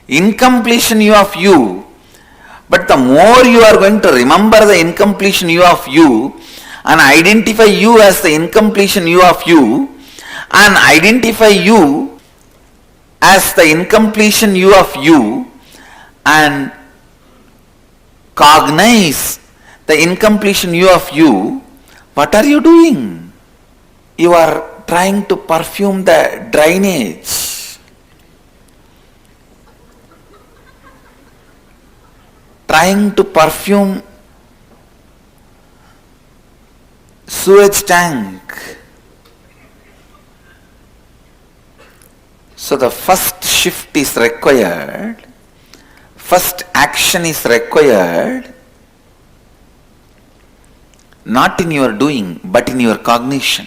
incompletion you of you, but the more you are going to remember the incompletion you of you and identify you as the incompletion you of you and identify you as the incompletion you of you and cognize the incompletion you of you, what are you doing? You are trying to perfume the drainage. Trying to perfume sewage tank. So the first shift is required, first action is required, not in your doing, but in your cognition.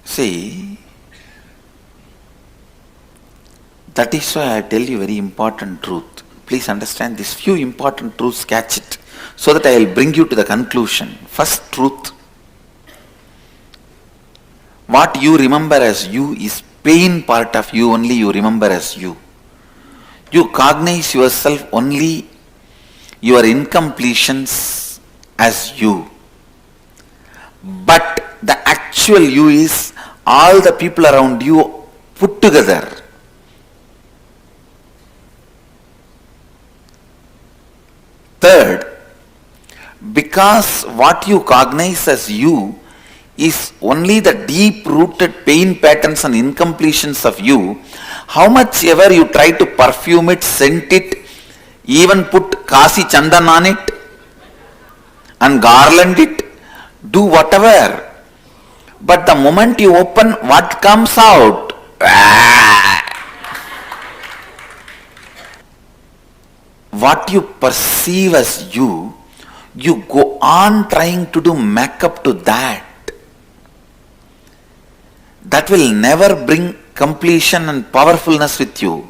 See, that is why I tell you very important truth. Please understand these few important truths, catch it, so that I will bring you to the conclusion. First truth, what you remember as you is pain part of you only you remember as you. You cognize yourself only your incompletions as you. But the actual you is all the people around you put together. Third, because what you cognize as you is only the deep-rooted pain patterns and incompletions of you, how much ever you try to perfume it, scent it, even put Kasi Chandan on it and garland it, do whatever. But the moment you open, what comes out? What you perceive as you go on trying to do make-up to that. That will never bring completion and powerfulness with you.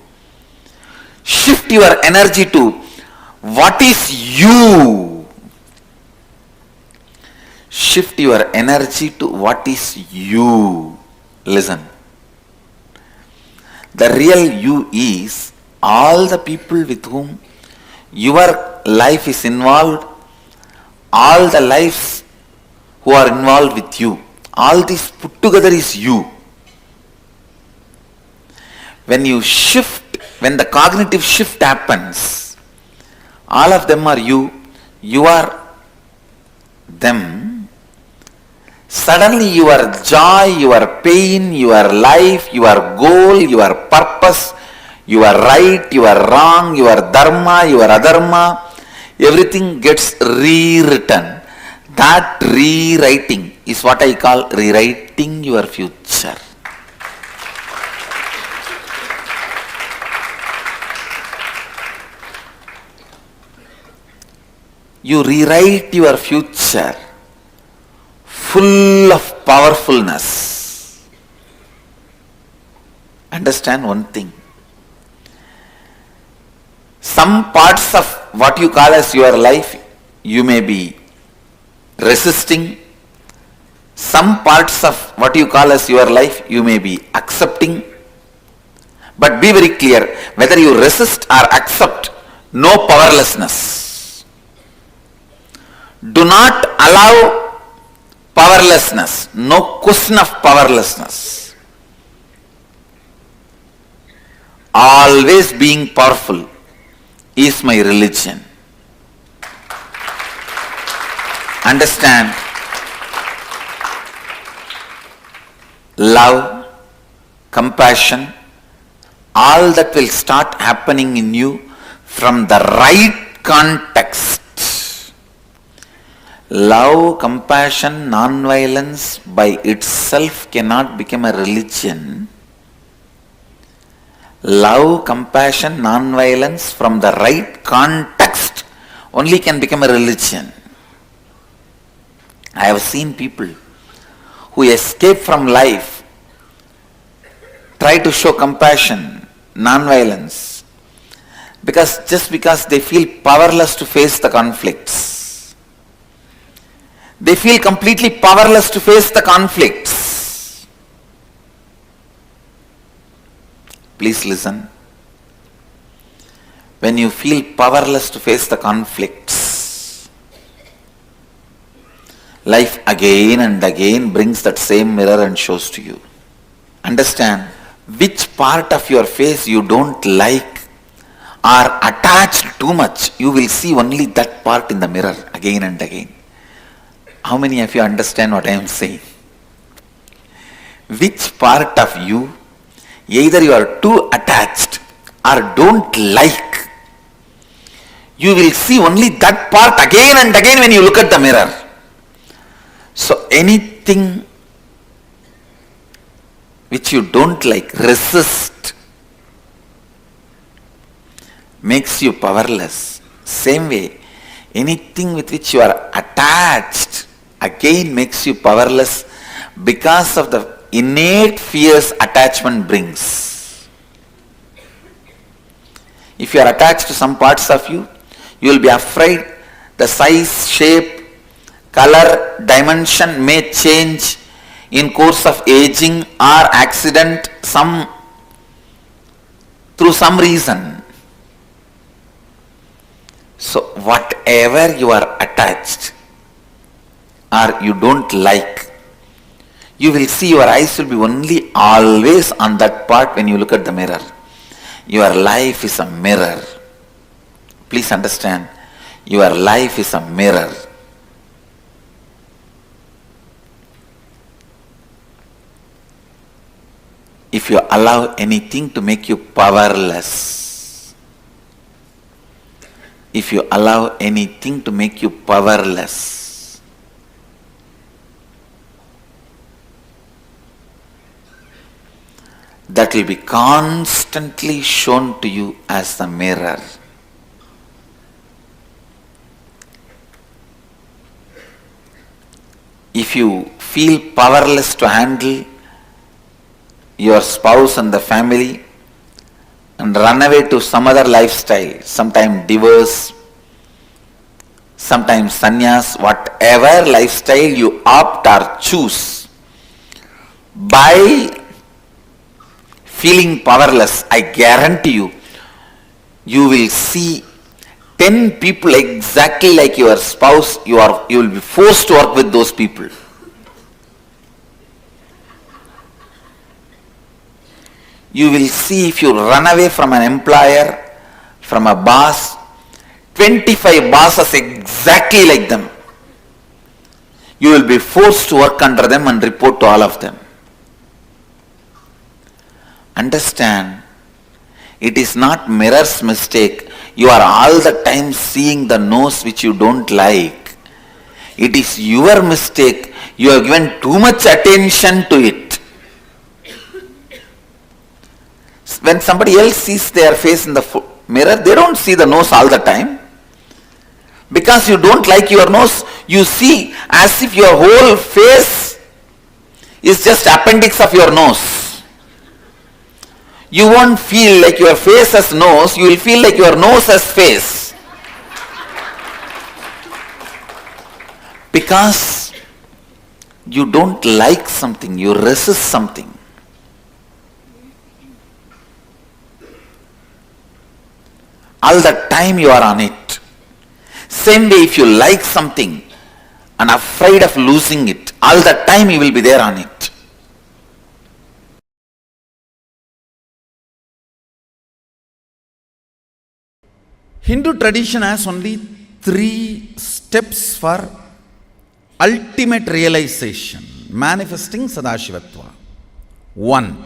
Shift your energy to what is you. Shift your energy to what is you. Listen. The real you is all the people with whom your life is involved, all the lives who are involved with you. All this put together is you. When you shift, when the cognitive shift happens, all of them are you, you are them. Suddenly your joy, your pain, your life, your goal, your purpose, your right, your wrong, your dharma, your adharma, everything gets rewritten. That rewriting is what I call rewriting your future. You rewrite your future full of powerfulness. Understand one thing. Some parts of what you call as your life, you may be resisting. Some parts of what you call as your life, you may be accepting. But be very clear, whether you resist or accept, no powerlessness. Do not allow powerlessness. No question of powerlessness. Always being powerful is my religion. Understand? Love, compassion, all that will start happening in you from the right context. Love, compassion, non-violence by itself cannot become a religion. Love, compassion, non-violence from the right context only can become a religion. I have seen people who escape from life try to show compassion, non-violence, just because they feel powerless to face the conflicts. They feel completely powerless to face the conflicts. Please listen. When you feel powerless to face the conflicts, life again and again brings that same mirror and shows to you. Understand, which part of your face you don't like or attached too much, you will see only that part in the mirror again and again. How many of you understand what I am saying? Which part of you, either you are too attached or don't like, you will see only that part again and again when you look at the mirror. So anything which you don't like, resist, makes you powerless. Same way, anything with which you are attached again makes you powerless because of the innate fears attachment brings. If you are attached to some parts of you, you will be afraid the size, shape, color, dimension may change in course of aging or accident, through some reason. So whatever you are attached or you don't like, you will see your eyes will be only always on that part when you look at the mirror. Your life is a mirror. Please understand, your life is a mirror. If you allow anything to make you powerless, if you allow anything to make you powerless, that will be constantly shown to you as the mirror. If you feel powerless to handle your spouse and the family and run away to some other lifestyle, sometimes divorce, sometimes sannyas, whatever lifestyle you opt or choose, by feeling powerless, I guarantee you, you will see 10 people exactly like your spouse. You will be forced to work with those people. You will see, if you run away from an employer, from a boss, 25 bosses exactly like them. You will be forced to work under them and report to all of them. Understand, it is not mirror's mistake. You are all the time seeing the nose which you don't like. It is your mistake. You have given too much attention to it. When somebody else sees their face in the mirror, they don't see the nose all the time. Because you don't like your nose, you see as if your whole face is just appendix of your nose. You won't feel like your face has nose, you will feel like your nose has face. Because you don't like something, you resist something. All the time you are on it. Same way, if you like something and afraid of losing it, all the time you will be there on it. Hindu tradition has only 3 steps for ultimate realization, manifesting Sadashivatva. 1.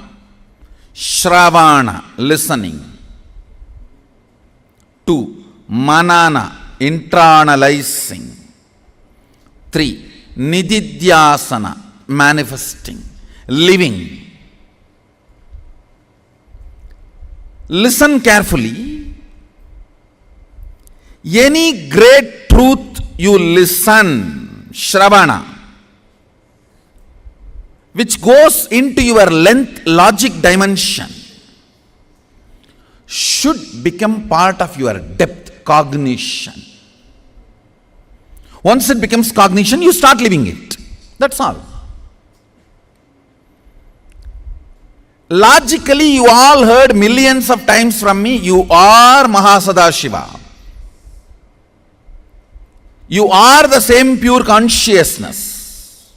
Shravana, listening. 2. Manana, internalizing. 3. Nididhyasana, manifesting, living. Listen carefully. Any great truth you listen, Shravana, which goes into your length logic dimension, should become part of your depth cognition. Once it becomes cognition, you start living it. That's all. Logically, you all heard millions of times from me, you are Mahasadashiva. You are the same pure consciousness.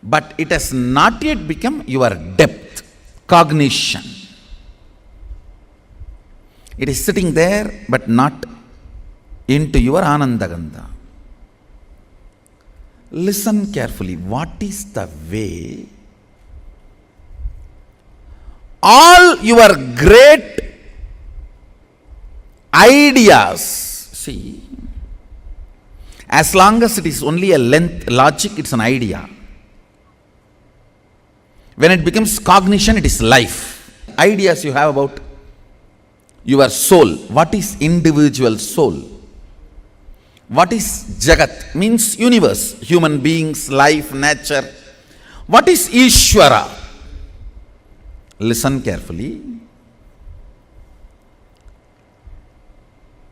But it has not yet become your depth, cognition. It is sitting there, but not into your Anandagandha. Listen carefully. What is the way? All your great ideas, see, as long as it is only a length, logic, it's an idea. When it becomes cognition, it is life. Ideas you have about your soul. What is individual soul? What is Jagat? Means universe, human beings, life, nature. What is Ishvara? Listen carefully.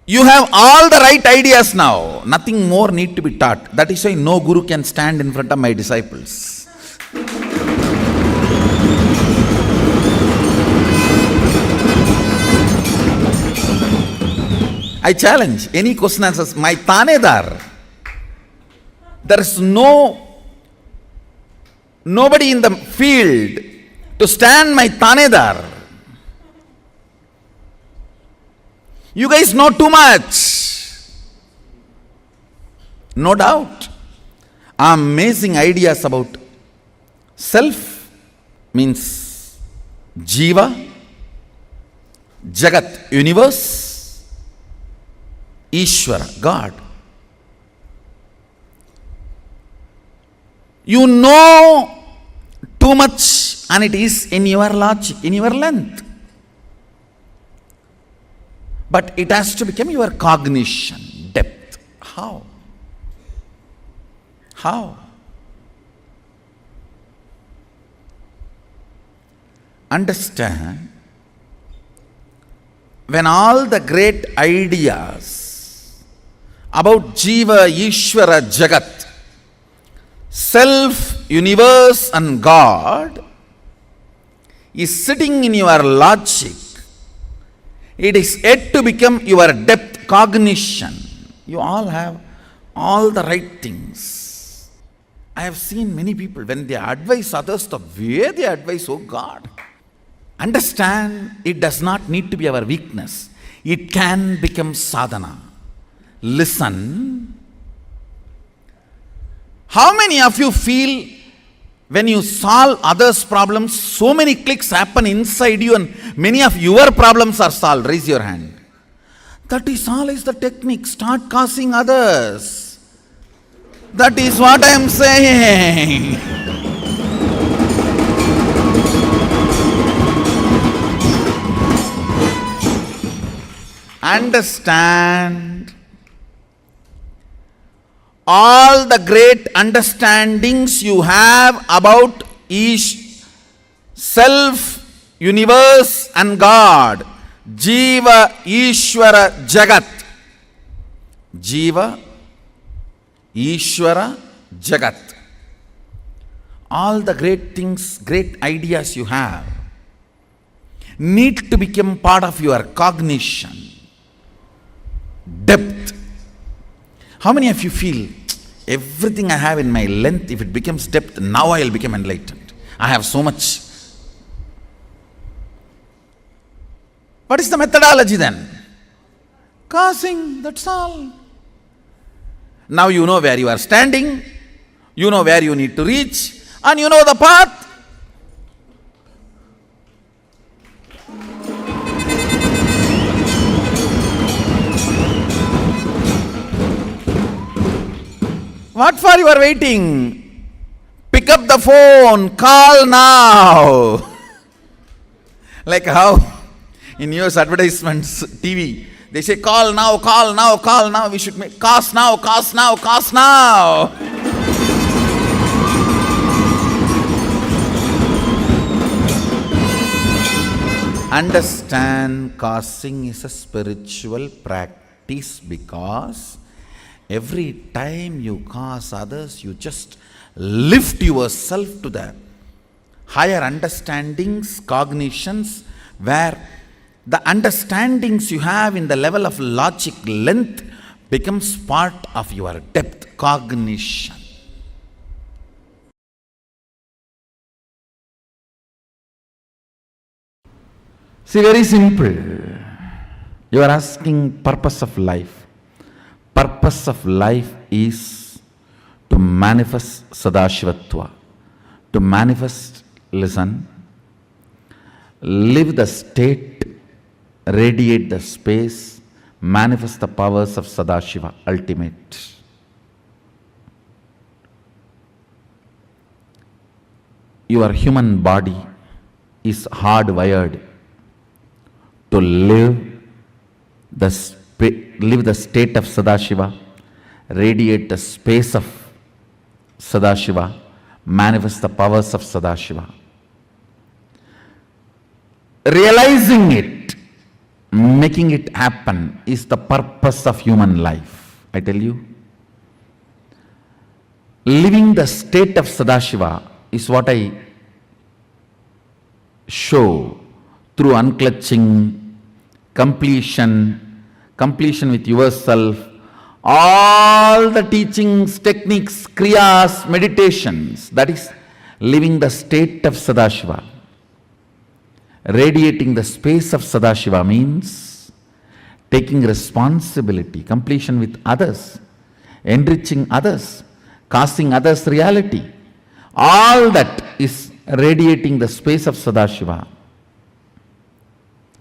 You have all the right ideas now. Nothing more need to be taught. That is why no guru can stand in front of my disciples. I challenge any question answers. My Tanedar. There is nobody in the field to stand my Tanedar. You guys know too much. No doubt. Amazing ideas about self means Jiva, Jagat, universe, Ishvara, God. You know too much, and it is in your logic, in your length. But it has to become your cognition, depth. How? How? Understand, when all the great ideas about Jiva, Ishvara, Jagat, self, universe and God is sitting in your logic, it is yet to become your depth, cognition. You all have all the right things. I have seen many people, when they advise others, the way they advise, oh God. Understand, it does not need to be our weakness. It can become sadhana. Listen. How many of you feel when you solve others' problems, so many clicks happen inside you and many of your problems are solved? Raise your hand. That is always the technique. Start causing others. That is what I am saying. Understand, all the great understandings you have about each self, universe and God, Jiva, Ishvara, Jagat. Jiva, Ishvara, Jagat. All the great things, great ideas you have need to become part of your cognition, depth. How many of you feel, everything I have in my length, if it becomes depth, now I will become enlightened. I have so much. What is the methodology then? Causing, that's all. Now you know where you are standing, you know where you need to reach, and you know the path. What for you are waiting? Pick up the phone, call now. Like how in US advertisements, TV, they say call now, call now, call now. We should make cost now, cost now, cost now. Understand, causing is a spiritual practice, because every time you cause others, you just lift yourself to the higher understandings, cognitions, where the understandings you have in the level of logic length becomes part of your depth cognition. See, very simple. You are asking purpose of life. Purpose of life is to manifest Sadashivatva, to manifest, listen, live the state, radiate the space, manifest the powers of Sadashiva, ultimate. Your human body is hardwired to live the state of Sadashiva, radiate the space of Sadashiva, manifest the powers of Sadashiva. Realizing it, making it happen is the purpose of human life. I tell you, living the state of Sadashiva is what I show through unclutching, completion with yourself, all the teachings, techniques, kriyas, meditations, that is living the state of Sadashiva. Radiating the space of Sadashiva means taking responsibility, completion with others, enriching others, casting others reality. All that is radiating the space of Sadashiva.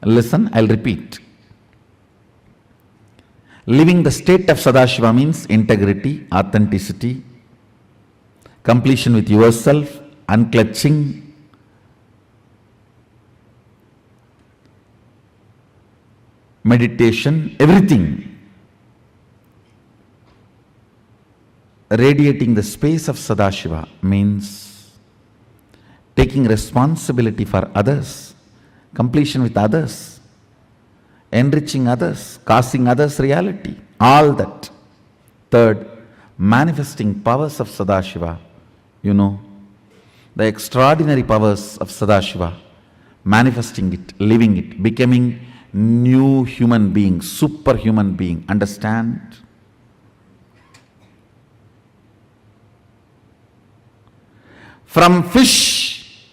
Listen, I'll repeat. Living the state of Sadashiva means integrity, authenticity, completion with yourself, unclutching, meditation, everything. Radiating the space of Sadashiva means taking responsibility for others, completion with others, enriching others, casting others reality, all that. Third, manifesting powers of Sadashiva. You know, the extraordinary powers of Sadashiva, manifesting it, living it, becoming new human being, superhuman being. Understand? From fish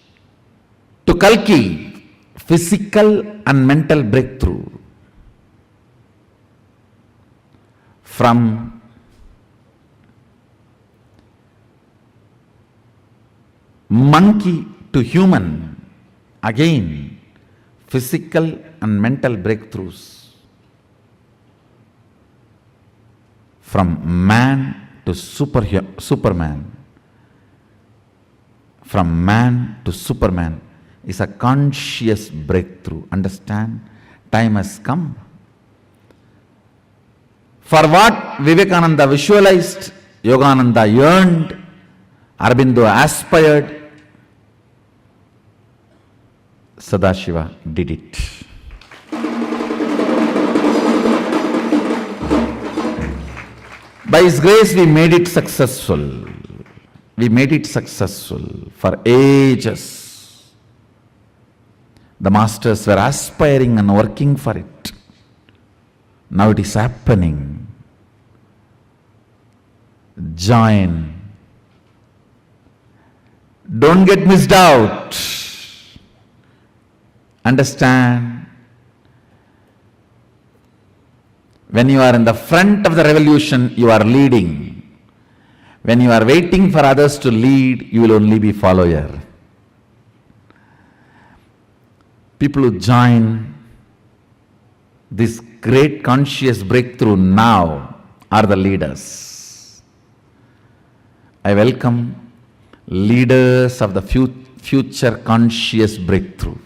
to Kalki, physical and mental breakthrough. From monkey to human, again, physical and mental breakthroughs. From man to Superman. From man to Superman is a conscious breakthrough. Understand? Time has come. For what Vivekananda visualized, Yogananda yearned, Aurobindo aspired, Sadashiva did it. By His grace we made it successful. We made it successful for ages. The masters were aspiring and working for it. Now it is happening. Join. Don't get missed out. Understand? When you are in the front of the revolution, you are leading. When you are waiting for others to lead, you will only be follower. People who join this great conscious breakthrough now are the leaders. I welcome leaders of the future conscious breakthrough.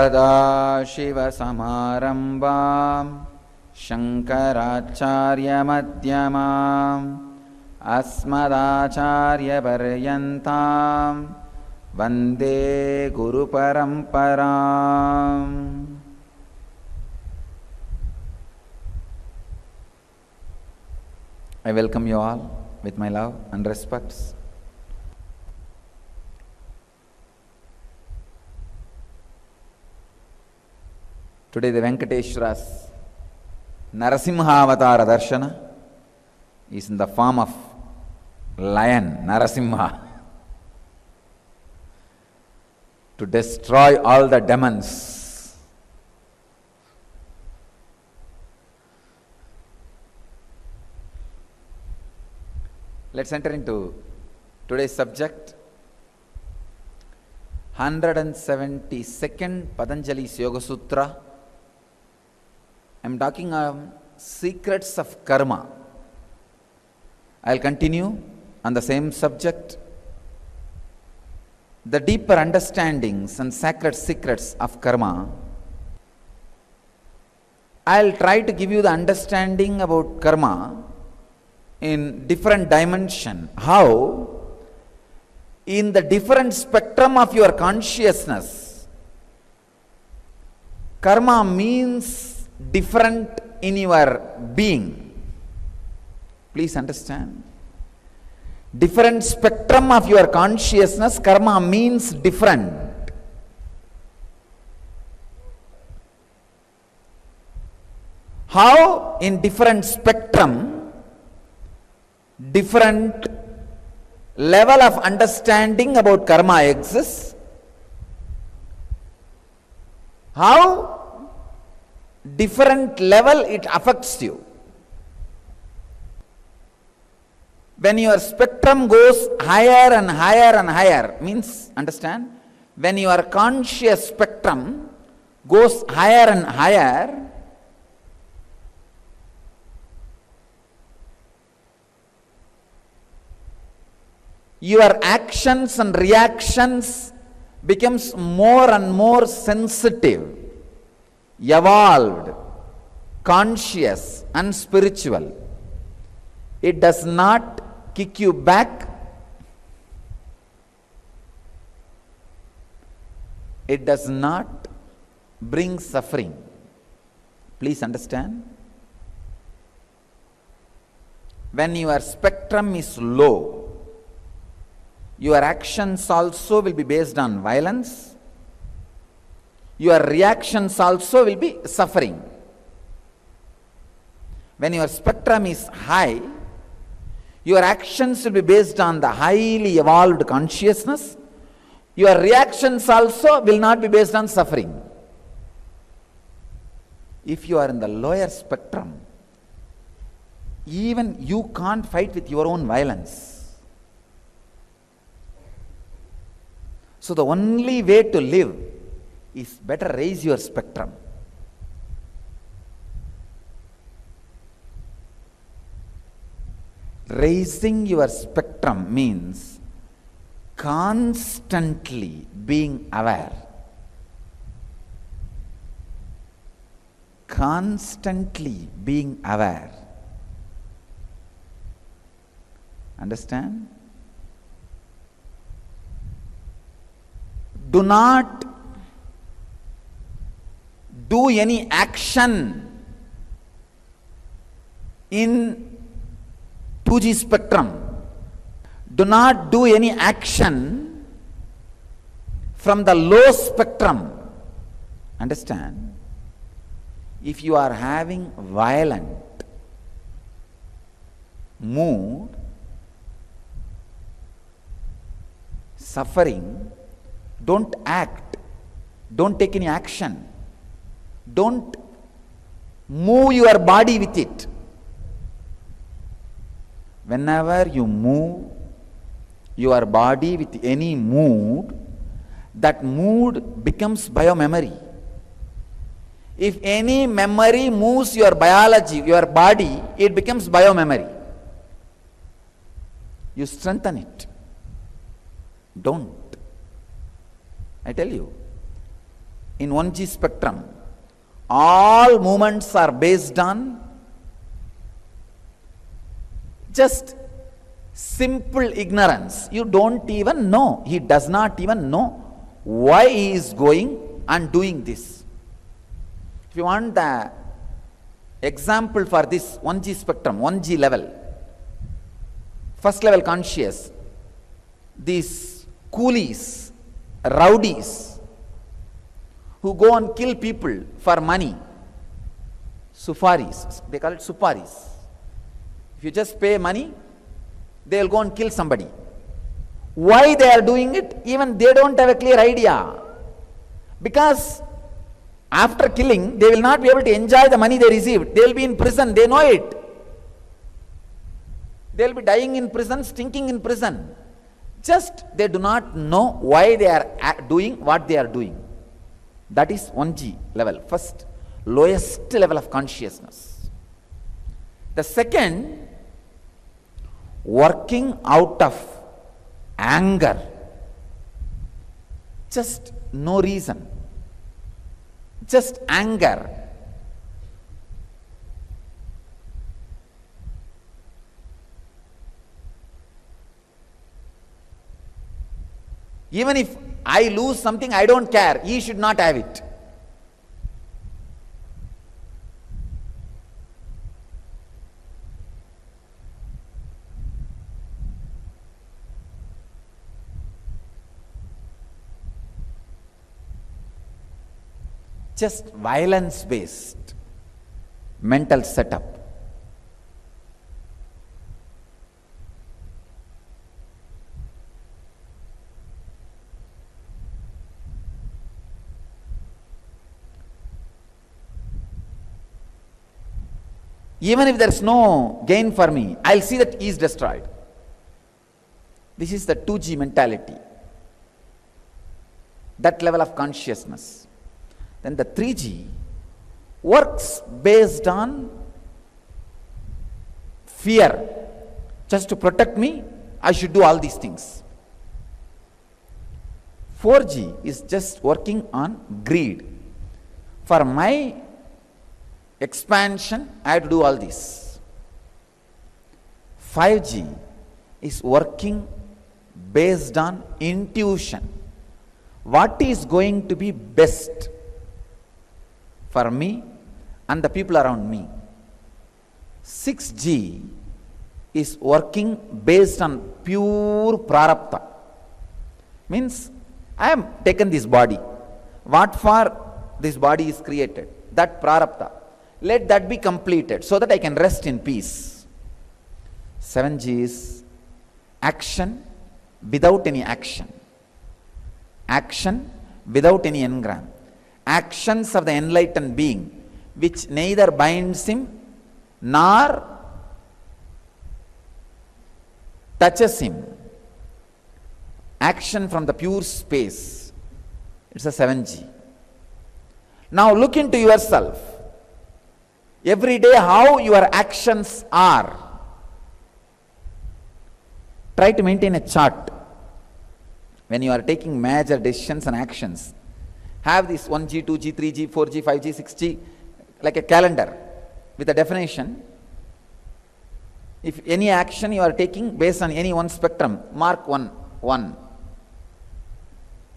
सदाशिवसमारम्भां शङ्कराचार्यमध्यमाम् अस्मदाचार्यपर्यन्तां वन्दे गुरुपरम्पराम्. I welcome you all with my love and respects. Today the Venkateshwara's Narasimha-avatara darshana is in the form of lion, Narasimha, to destroy all the demons. Let's enter into today's subject, 172nd Patanjali's Yoga Sutra. I am talking on secrets of karma. I will continue on the same subject, the deeper understandings and sacred secrets of karma. I will try to give you the understanding about karma in different dimension. How in the different spectrum of your consciousness, karma means different in your being. Please understand. Different spectrum of your consciousness, karma means different. How in different spectrum, different level of understanding about karma exists. How different level it affects you. When your spectrum goes higher and higher and higher, means, understand, when your conscious spectrum goes higher and higher, your actions and reactions becomes more and more sensitive, evolved, conscious and spiritual. It does not kick you back. It does not bring suffering. Please understand. When your spectrum is low, your actions also will be based on violence. Your reactions also will be suffering. When your spectrum is high, your actions will be based on the highly evolved consciousness. Your reactions also will not be based on suffering. If you are in the lower spectrum, even you can't fight with your own violence. So the only way to live is better raise your spectrum. Raising your spectrum means constantly being aware. Constantly being aware. Understand? Do not do any action in 2G spectrum. Do not do any action from the low spectrum. Understand? If you are having violent mood, suffering, don't act. Don't take any action. Don't move your body with it. Whenever you move your body with any mood, that mood becomes biomemory. If any memory moves your biology, your body, it becomes biomemory. You strengthen it. Don't. I tell you. in 1G spectrum, all movements are based on just simple ignorance. You don't even know. He does not even know why he is going and doing this. If you want the example for this 1G spectrum, 1G level, first level conscious, these coolies, rowdies, who go and kill people for money, sufaris, they call it suparis. If you just pay money, they will go and kill somebody. Why they are doing it? Even they don't have a clear idea. Because after killing, they will not be able to enjoy the money they received. They will be in prison, they know it. They will be dying in prison, stinking in prison. Just they do not know why they are doing what they are doing. That is 1G level, first lowest level of consciousness. The second, working out of anger, just no reason, just anger. Even if I lose something, I don't care, he should not have it. Just violence based mental setup. Even if there is no gain for me, I will see that he is destroyed. This is the 2G mentality, that level of consciousness. Then the 3G works based on fear. Just to protect me, I should do all these things. 4G is just working on greed. For my expansion, I have to do all this. 5G is working based on intuition. What is going to be best for me and the people around me? 6G is working based on pure prarabdha. Means, I have taken this body. What for this body is created? That prarabdha. Let that be completed so that I can rest in peace. 7G is action without any action. Action without any engram. Actions of the enlightened being, which neither binds him nor touches him. Action from the pure space. It's a 7G. Now look into yourself. Every day how your actions are. Try to maintain a chart. When you are taking major decisions and actions, have this 1G, 2G, 3G, 4G, 5G, 6G, like a calendar with a definition. If any action you are taking based on any one spectrum, mark 1.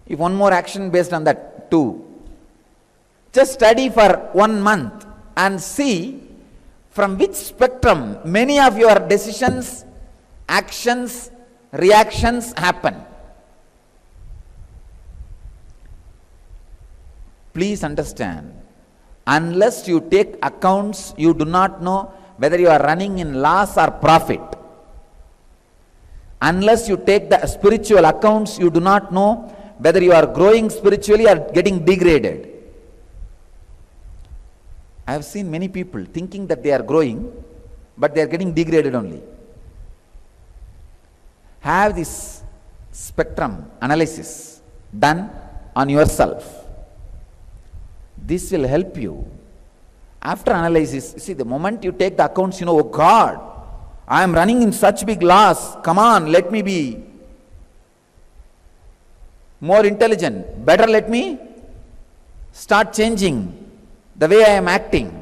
If one more action based on that, 2. Just study for 1 month and see from which spectrum many of your decisions, actions, reactions happen. Please understand, unless you take accounts, you do not know whether you are running in loss or profit. Unless you take the spiritual accounts, you do not know whether you are growing spiritually or getting degraded. I have seen many people thinking that they are growing, but they are getting degraded only. Have this spectrum analysis done on yourself. This will help you. After analysis, see, the moment you take the accounts, you know, oh God, I am running in such big loss. Come on, let me be more intelligent. Better let me start changing the way I am acting,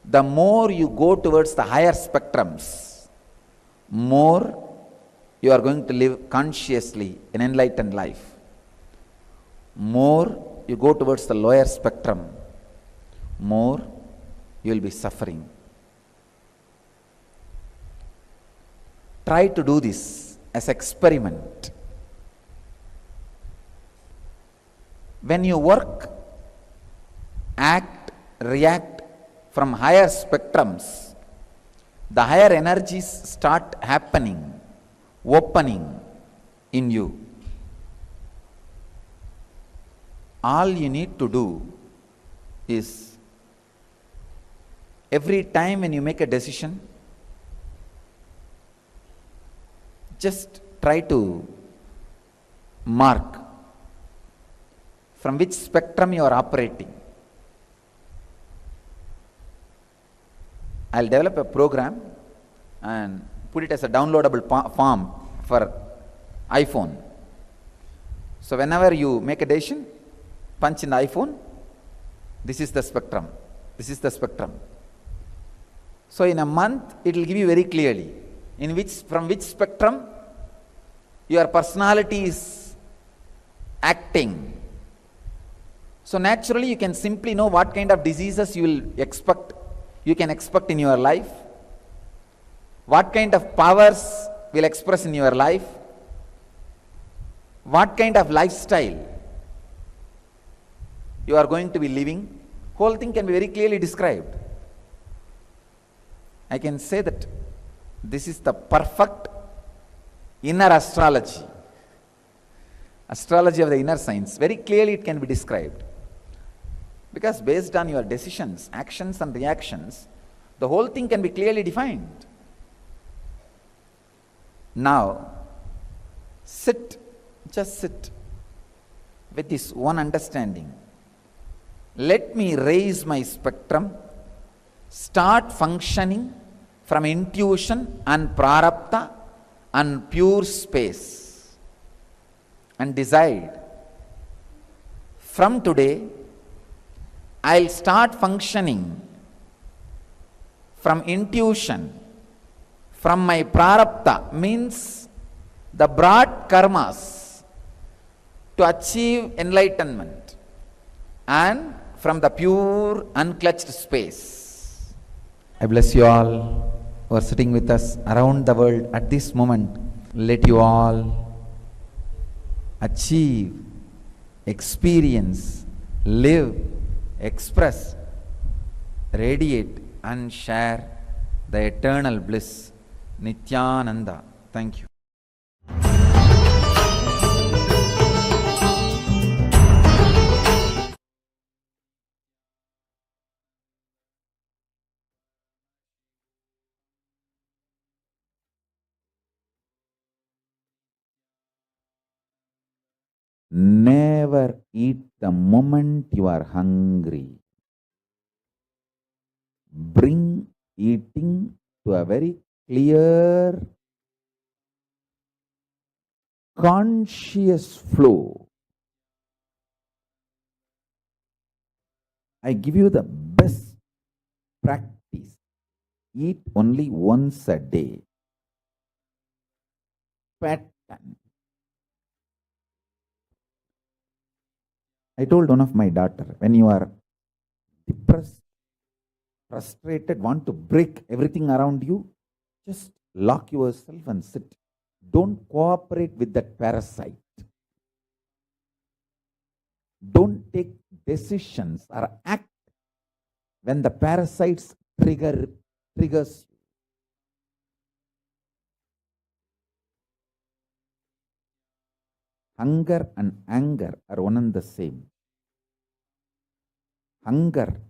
the more you go towards the higher spectrums, more you are going to live consciously an enlightened life. More you go towards the lower spectrum, more you will be suffering. Try to do this as experiment. When you work, act, react from higher spectrums, the higher energies start happening, opening in you. All you need to do is, every time when you make a decision, just try to mark from which spectrum you are operating. I'll develop a program and put it as a downloadable form for iPhone. So whenever you make a decision, punch in the iPhone, this is the spectrum, this is the spectrum. So in a month, it will give you very clearly from which spectrum your personality is acting. So naturally, you can simply know what kind of diseases you can expect in your life, what kind of powers will express in your life, what kind of lifestyle you are going to be living. Whole thing can be very clearly described. I can say that this is the perfect inner astrology, astrology of the inner science. Very clearly it can be described. Because based on your decisions, actions and reactions, the whole thing can be clearly defined. Now, just sit with this one understanding. Let me raise my spectrum, start functioning from intuition and prarabdha and pure space, and decide, from today, I'll start functioning from intuition, from my prarabdha, means the broad karmas, to achieve enlightenment, and from the pure unclutched space. I bless you all who are sitting with us around the world at this moment. Let you all achieve, experience, live, express, radiate and share the eternal bliss. Nityananda. Thank you. Never eat the moment you are hungry. Bring eating to a very clear, conscious flow. I give you the best practice. Eat only once a day. Pattern. I told one of my daughter, when you are depressed, frustrated, want to break everything around you, just lock yourself and sit. Don't cooperate with that parasite. Don't take decisions or act when the parasites triggers you. Hunger and anger are one and the same. Hunger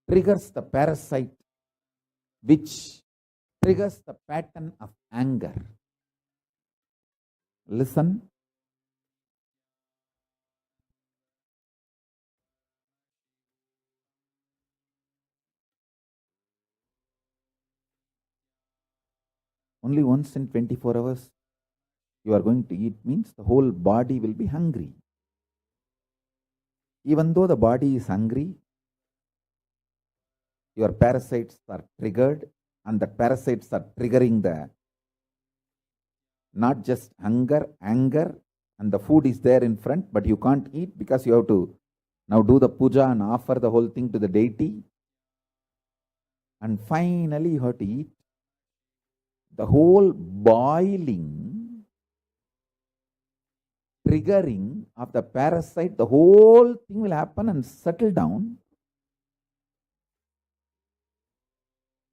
triggers the parasite, which triggers the pattern of anger. Listen. only once in 24 hours you are going to eat means the whole body will be hungry. Even though the body is hungry, your parasites are triggered, and the parasites are triggering the not just hunger, anger, and the food is there in front, but you can't eat because you have to now do the puja and offer the whole thing to the deity. And finally you have to eat. The whole boiling, triggering of the parasite, the whole thing will happen and settle down.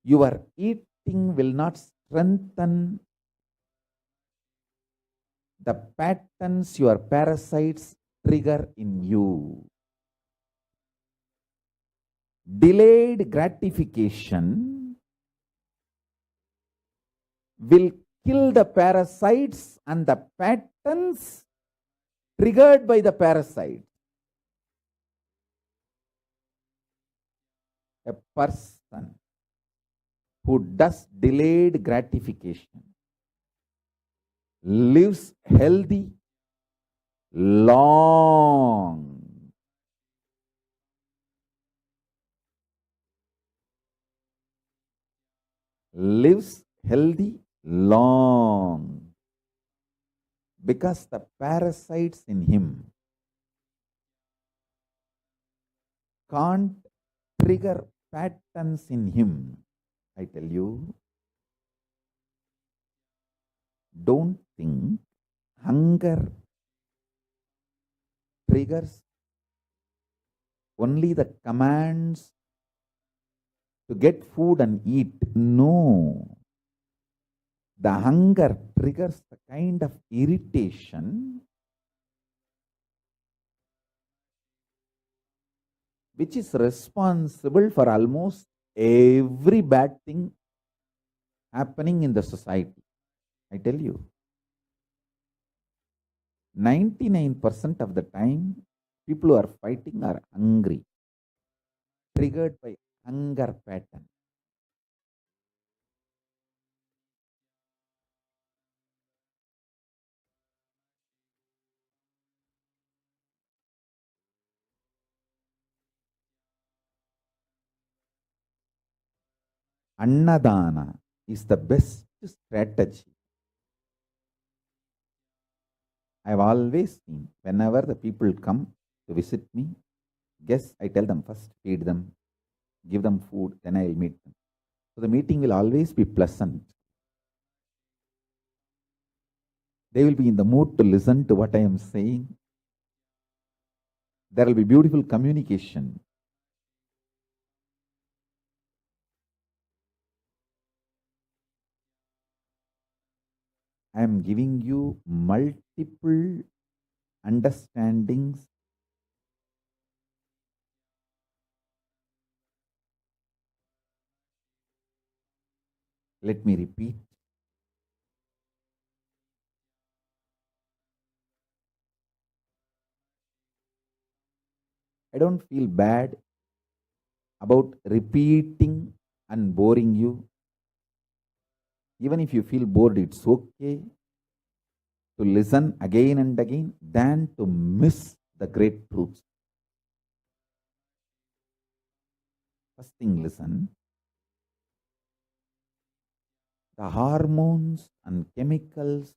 Your eating will not strengthen the patterns your parasites trigger in you. Delayed gratification will kill the parasites and the patterns triggered by the parasite. A person who does delayed gratification lives healthy, long. Lives healthy, long. Because the parasites in him can't trigger patterns in him. I tell you, don't think hunger triggers only the commands to get food and eat. No. The hunger triggers the kind of irritation which is responsible for almost every bad thing happening in the society. I tell you, 99% of the time, people who are fighting are hungry, triggered by hunger pattern. Annadana is the best strategy. I've always seen whenever the people come to visit me, guess I tell them first, feed them, give them food, then I'll meet them. So the meeting will always be pleasant. They will be in the mood to listen to what I am saying. There will be beautiful communication. I am giving you multiple understandings. Let me repeat. I don't feel bad about repeating and boring you. Even if you feel bored, it's okay to listen again and again than to miss the great truths. First thing, listen. The hormones and chemicals,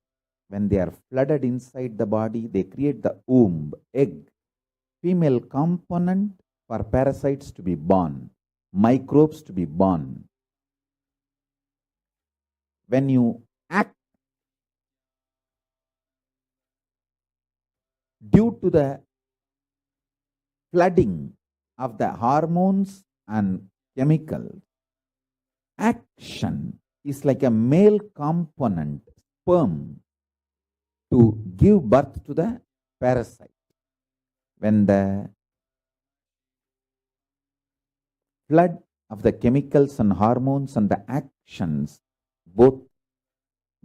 when they are flooded inside the body, they create the womb, egg, female component for parasites to be born, microbes to be born. When you act due to the flooding of the hormones and chemicals, action is like a male component, sperm, to give birth to the parasite. When the flood of the chemicals and hormones and the actions both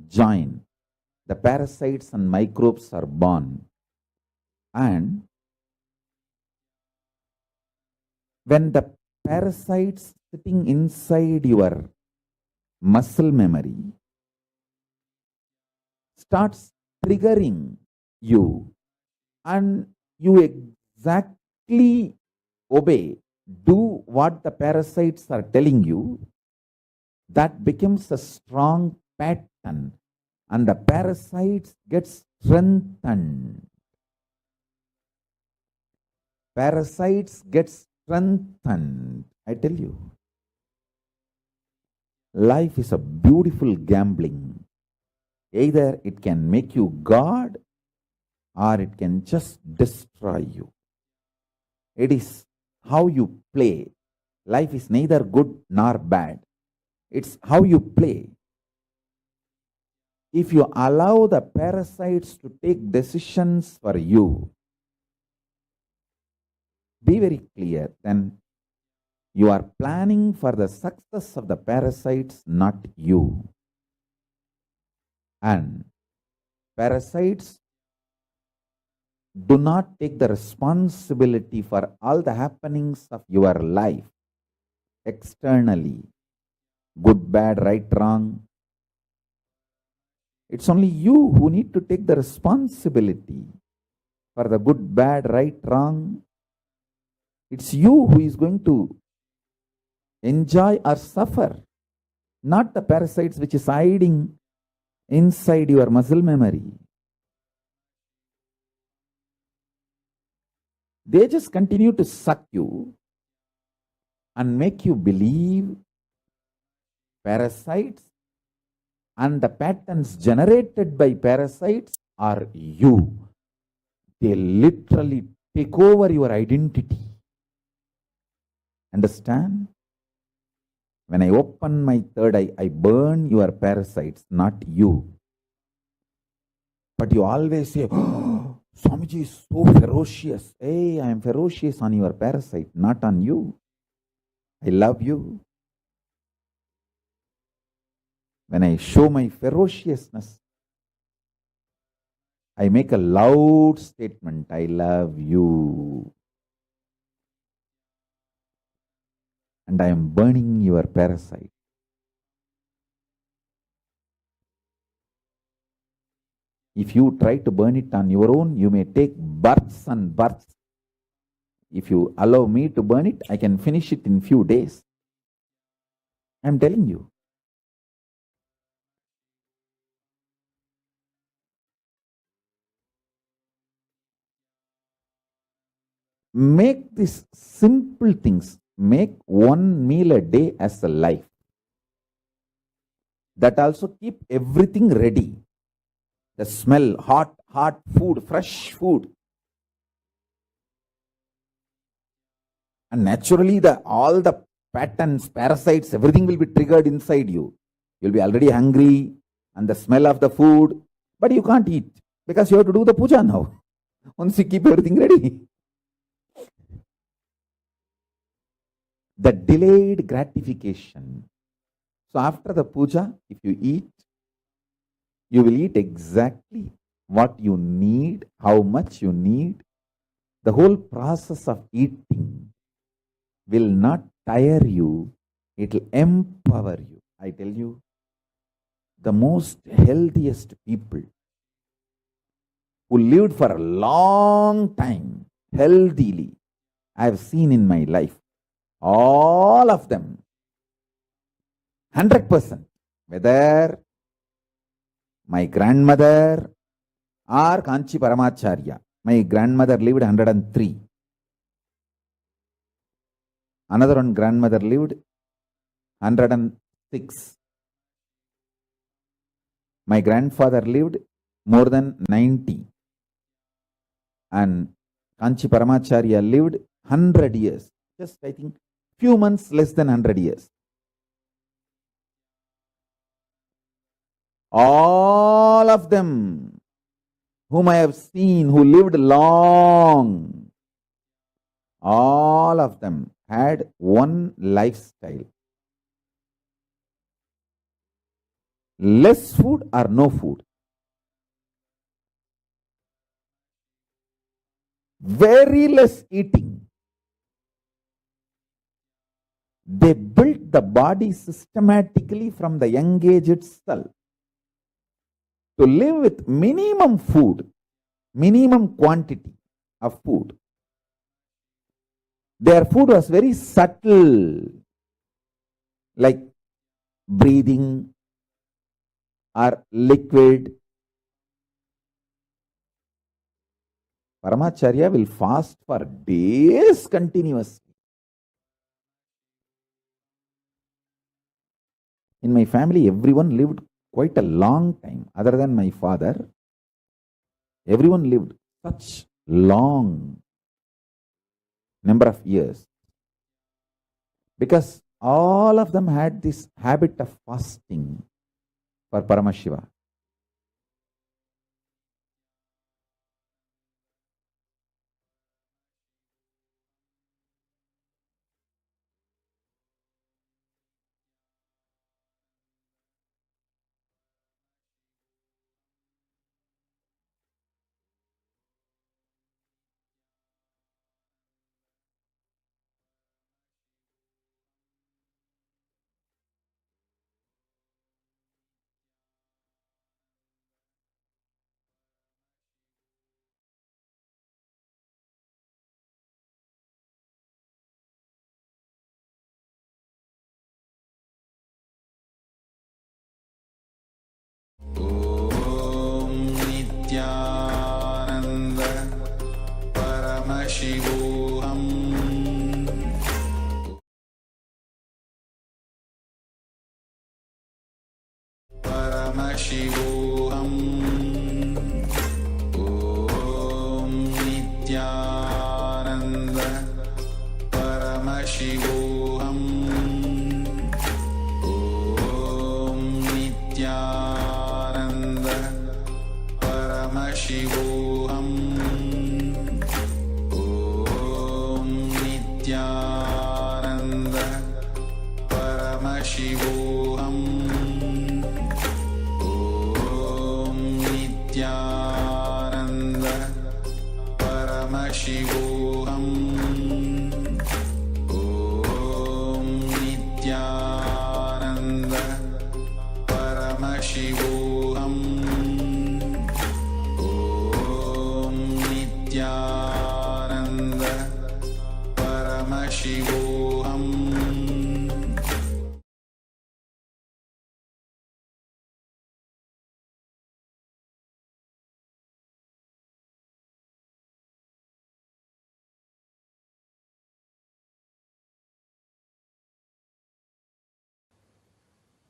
join, the parasites and microbes are born. And when the parasites sitting inside your muscle memory starts triggering you and you exactly obey, do what the parasites are telling you, that becomes a strong pattern and the parasites get strengthened. Parasites get strengthened. I tell you, life is a beautiful gambling. Either it can make you God or it can just destroy you. It is how you play. Life is neither good nor bad. It's how you play. If you allow the parasites to take decisions for you, be very clear, then you are planning for the success of the parasites, not you. And parasites do not take the responsibility for all the happenings of your life externally, good, bad, right, wrong. It's only you who need to take the responsibility for the good, bad, right, wrong. It's you who is going to enjoy or suffer, not the parasites which is hiding inside your muscle memory. They just continue to suck you and make you believe parasites and the patterns generated by parasites are you. They literally take over your identity. Understand? When I open my third eye, I burn your parasites, not you. But you always say, oh, Swamiji is so ferocious. Hey, I am ferocious on your parasite, not on you. I love you. When I show my ferociousness, I make a loud statement, I love you. And I am burning your parasite. If you try to burn it on your own, you may take births and births. If you allow me to burn it, I can finish it in few days. I am telling you. Make these simple things. Make one meal a day as a life. That also keep everything ready. The smell, hot food, fresh food. And naturally, all the patterns, parasites, everything will be triggered inside you. You'll be already hungry and the smell of the food, but you can't eat because you have to do the puja now. Once you keep everything ready. The delayed gratification. So after the puja, if you eat, you will eat exactly what you need, how much you need. The whole process of eating will not tire you, it will empower you. I tell you, the most healthiest people who lived for a long time healthily, I have seen in my life, all of them, 100%, whether my grandmother or Kanchi Paramacharya. My grandmother lived 103. Another one grandmother lived 106. My grandfather lived more than 90. And Kanchi Paramacharya lived 100 years. Just, I think, few months less than 100 years. All of them whom I have seen who lived long, all of them had one lifestyle. Less food or no food. Very less eating. They built the body systematically from the young age itself. to live with minimum food, minimum quantity of food. Their food was very subtle, like breathing or liquid. Paramacharya will fast for days continuously. In my family, everyone lived quite a long time. Other than my father, everyone lived such long number of years because all of them had this habit of fasting for Paramashiva. Paramashivoham Om Nityananda Paramashivoham Om Nityananda Paramashivoham Om Nityananda Paramashivoham Nityananda Paramashivoham Om Nityananda Paramashivoham Om Nityananda Paramashivoham.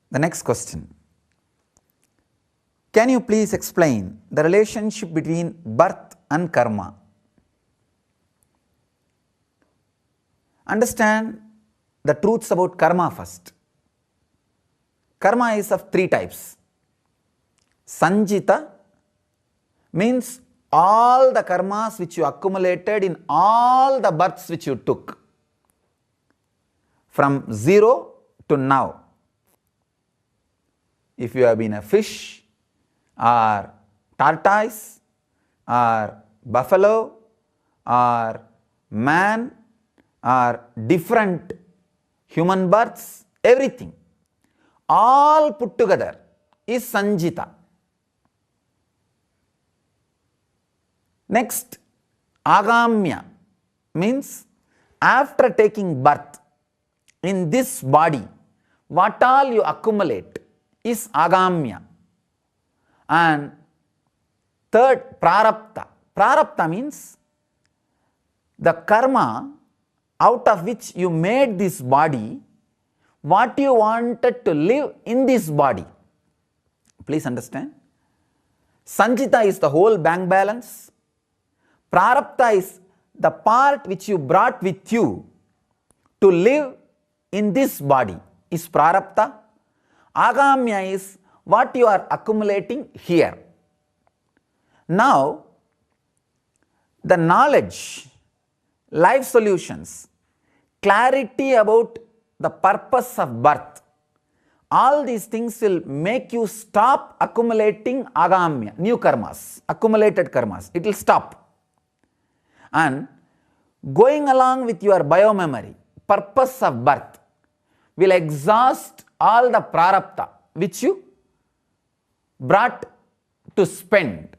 The next question. Can you please explain the relationship between birth and karma? Understand the truths about karma first. Karma is of three types. Sanjita means all the karmas which you accumulated in all the births which you took from zero to now. If you have been a fish or tortoise or buffalo or man or different human births, everything, all put together is Sanjita. Next, Agamya means after taking birth in this body, what all you accumulate is Agamya. And third, Prarabdha. Prarabdha means the karma out of which you made this body, what you wanted to live in this body. Please understand. Sanjita is the whole bank balance. Prarabdha is the part which you brought with you to live in this body is Prarabdha. Agamya is what you are accumulating here. Now, the knowledge, life solutions, clarity about the purpose of birth, all these things will make you stop accumulating agamya, new karmas, accumulated karmas. It will stop. And going along with your biomemory, purpose of birth will exhaust all the prarabdha which you brought to spend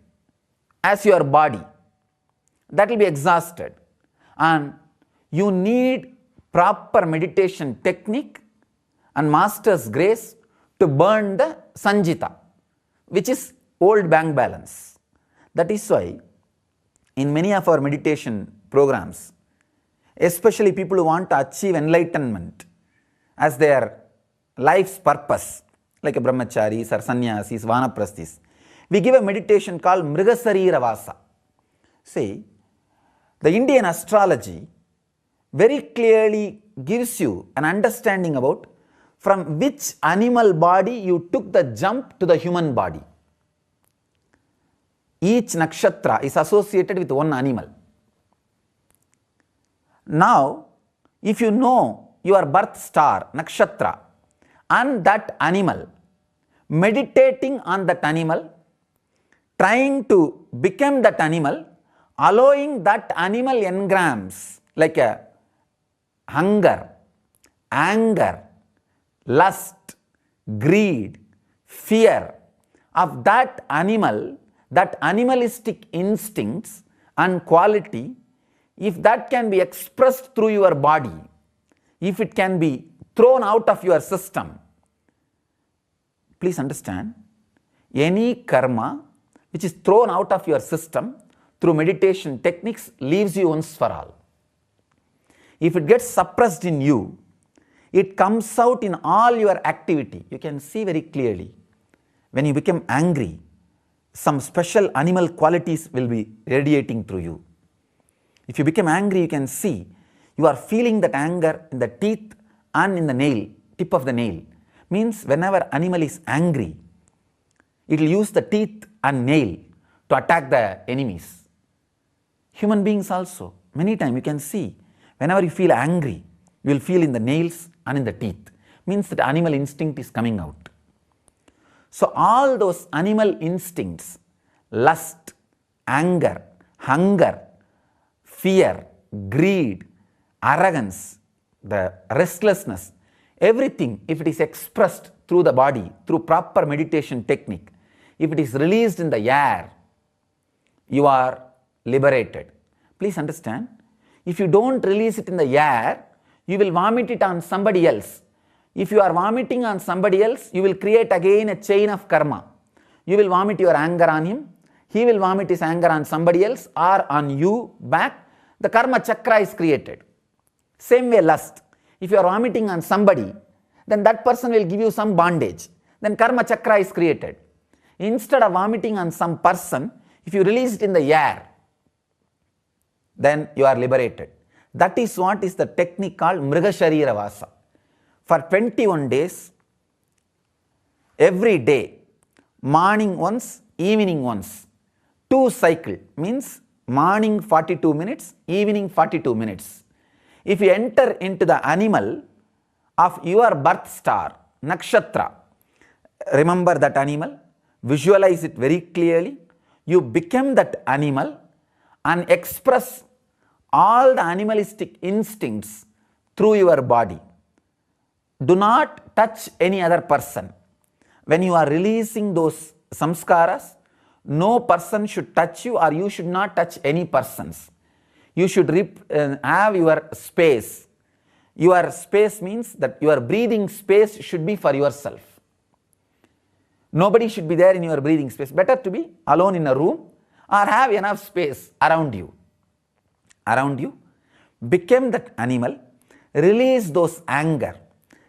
as your body, that will be exhausted, and you need proper meditation technique and master's grace to burn the sanjita, which is old bank balance. That is why in many of our meditation programs, especially people who want to achieve enlightenment as their life's purpose, like a brahmacharis or sannyasis, vanaprasthis, we give a meditation called Mrigasarira Vasa. See, the Indian astrology very clearly gives you an understanding about from which animal body you took the jump to the human body. Each nakshatra is associated with one animal. Now, if you know your birth star, nakshatra, and that animal, meditating on that animal, trying to become that animal, allowing that animal engrams like a hunger, anger, lust, greed, fear of that animal, that animalistic instincts and quality, if that can be expressed through your body, if it can be thrown out of your system, please understand, any karma which is thrown out of your system through meditation techniques leaves you once for all. If it gets suppressed in you, it comes out in all your activity. You can see very clearly. When you become angry, some special animal qualities will be radiating through you. If you become angry, you can see you are feeling that anger in the teeth and in the nail, tip of the nail. Means whenever animal is angry, it will use the teeth and nail to attack the enemies. Human beings also, many times you can see, whenever you feel angry, you will feel in the nails and in the teeth. Means that animal instinct is coming out. So all those animal instincts, lust, anger, hunger, fear, greed, arrogance, the restlessness, everything, if it is expressed through the body, through proper meditation technique, if it is released in the air, you are liberated. Please understand, if you don't release it in the air, you will vomit it on somebody else. If you are vomiting on somebody else, you will create again a chain of karma. You will vomit your anger on him, he will vomit his anger on somebody else or on you back. The karma chakra is created. Same way lust. If you are vomiting on somebody, then that person will give you some bondage. Then karma chakra is created. Instead of vomiting on some person, if you release it in the air, then you are liberated. That is what is the technique called Mrigasharira Vasa. For 21 days, every day, morning once, evening once, 2 cycle, means morning 42 minutes, evening 42 minutes. If you enter into the animal of your birth star, nakshatra, remember that animal, visualize it very clearly, you become that animal and express all the animalistic instincts through your body. Do not touch any other person. When you are releasing those samskaras, no person should touch you or you should not touch any persons. You should have your space. Your space means that your breathing space should be for yourself. Nobody should be there in your breathing space. Better to be alone in a room or have enough space around you. Around you, become that animal, release those anger,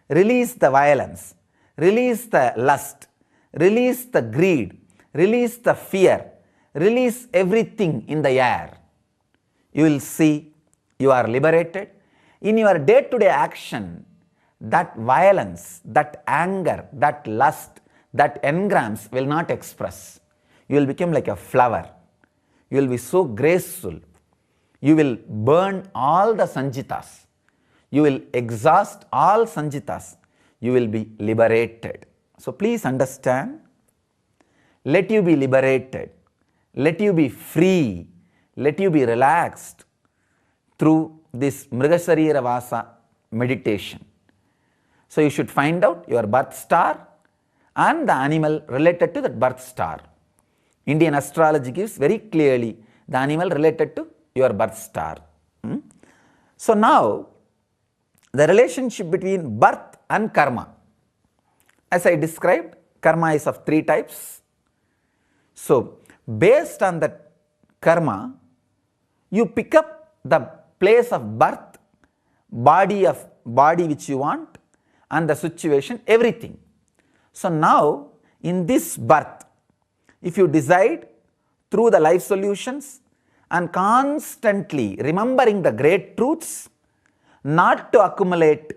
release the violence, release the lust, release the greed, release the fear, release everything in the air. You will see you are liberated. In your day-to-day action, that violence, that anger, that lust, that engrams will not express. You will become like a flower. You will be so graceful. You will burn all the sanjitas. You will exhaust all sanjitas. You will be liberated. So please understand, let you be liberated. Let you be free. Let you be relaxed through this Mrigasarira Vasa meditation. So you should find out your birth star and the animal related to that birth star. Indian astrology gives very clearly the animal related to your birth star. So now, the relationship between birth and karma. As I described, karma is of 3 types. So, based on that karma, you pick up the place of birth, body which you want, and the situation, everything. So now, in this birth, if you decide through the life solutions and constantly remembering the great truths, not to accumulate